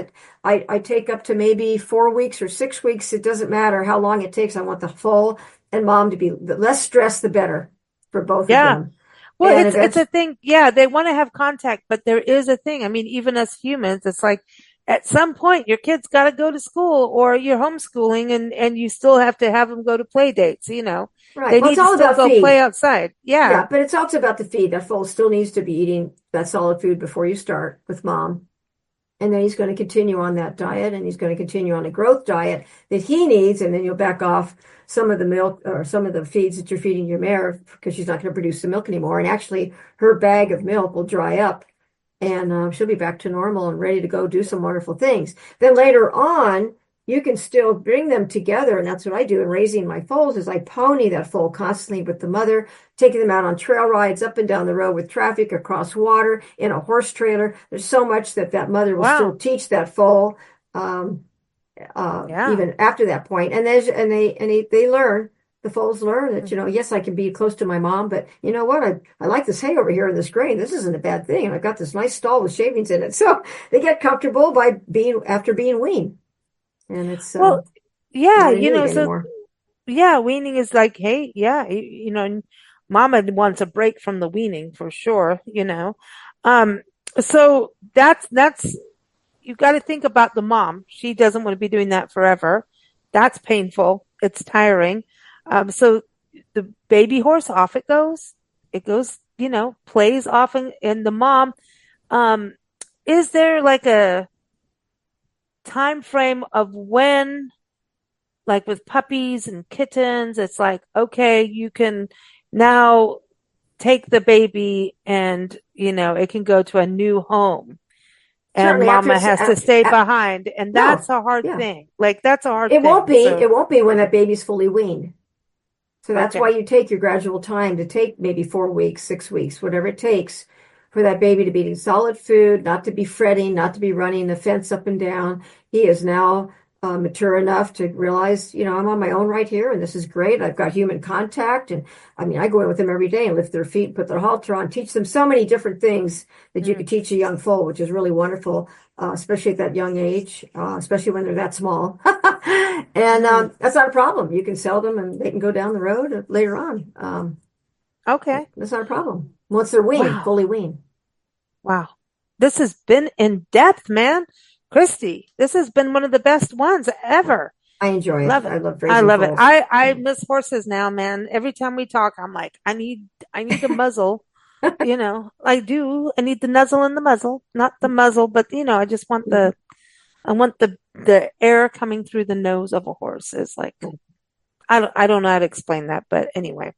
I take up to maybe 4 weeks or 6 weeks. It doesn't matter how long it takes. I want the foal and mom to be the less stressed, the better for both of them. Well, it's a thing. Yeah, they want to have contact, but there is a thing. I mean, even as humans, it's like at some point your kid's got to go to school, or you're homeschooling, and you still have to have them go to play dates. Right. They need to still go play outside. Yeah, but it's also about the feed. That foal still needs to be eating that solid food before you start with mom. And then he's going to continue on that diet, and he's going to continue on a growth diet that he needs. And then you'll back off some of the milk or some of the feeds that you're feeding your mare, because she's not going to produce the milk anymore. And actually her bag of milk will dry up, and she'll be back to normal and ready to go do some wonderful things. Then later on, you can still bring them together. And that's what I do in raising my foals is I pony that foal constantly with the mother, taking them out on trail rides up and down the road with traffic, across water, in a horse trailer. There's so much that mother will still teach that foal, even after that point. And they learn, the foals learn that, yes, I can be close to my mom, but you know what? I like this hay over here in this grain. This isn't a bad thing. And I've got this nice stall with shavings in it. So they get comfortable after being weaned. And it's, so weaning is like, hey, mama wants a break from the weaning for sure, so that's you've got to think about the mom. She doesn't want to be doing that forever. That's painful. It's tiring. So the baby horse, off it goes. It goes, plays off, and the mom, is there like a time frame of when, like with puppies and kittens, it's like, okay, you can now take the baby and, it can go to a new home. And certainly mama has to stay behind. And that's a hard thing. Like, that's a hard thing. It won't be when that baby's fully weaned. So that's why you take your gradual time to take maybe 4 weeks, 6 weeks, whatever it takes for that baby to be eating solid food, not to be fretting, not to be running the fence up and down. He is now mature enough to realize, I'm on my own right here, and this is great. I've got human contact, and I go in with them every day and lift their feet, put their halter on, teach them so many different things that you could teach a young foal, which is really wonderful, especially at that young age, especially when they're that small. And that's not a problem. You can sell them, and they can go down the road later on. Okay, that's not a problem once they're weaned, fully weaned. Wow, this has been in depth, man. Christy, this has been one of the best ones ever. I enjoy it. Love it. I love raising foals. It. I miss horses now, man. Every time we talk, I'm like, I need a muzzle. I do. I need the nuzzle in the muzzle, not the muzzle, but I just want the air coming through the nose of a horse. Is like, I don't know how to explain that, but anyway.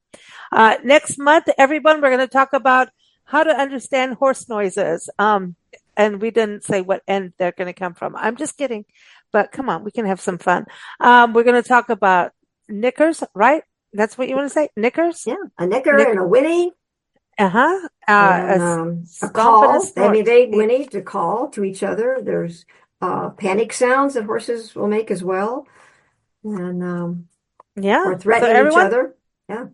Next month, everyone, we're going to talk about how to understand horse noises. And we didn't say what end they're going to come from. I'm just kidding. But come on, we can have some fun. We're going to talk about knickers, right? That's what you want to say? Knickers? Yeah, a knicker and a whinny. Uh-huh. A call. They whinny to call to each other. There's panic sounds that horses will make as well. And or threatening each other. Yeah.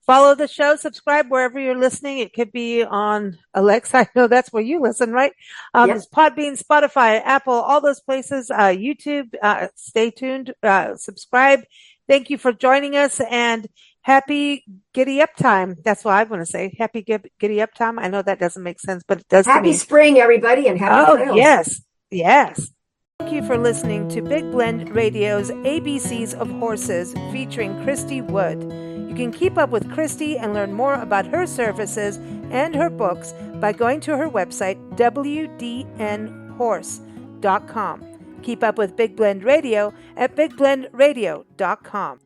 Follow the show, subscribe wherever you're listening. It could be on Alexa. I know that's where you listen, right? It's Podbean, Spotify, Apple, all those places, YouTube. Stay tuned, subscribe. Thank you for joining us, and happy giddy up time. That's what I want to say. Happy giddy up time. I know that doesn't make sense, but it does to me. Happy spring, everybody, and happy trails. Yes. Thank you for listening to Big Blend Radio's ABCs of Horses featuring Christy Wood. You can keep up with Christy and learn more about her services and her books by going to her website, wdnhorse.com. Keep up with Big Blend Radio at bigblendradio.com.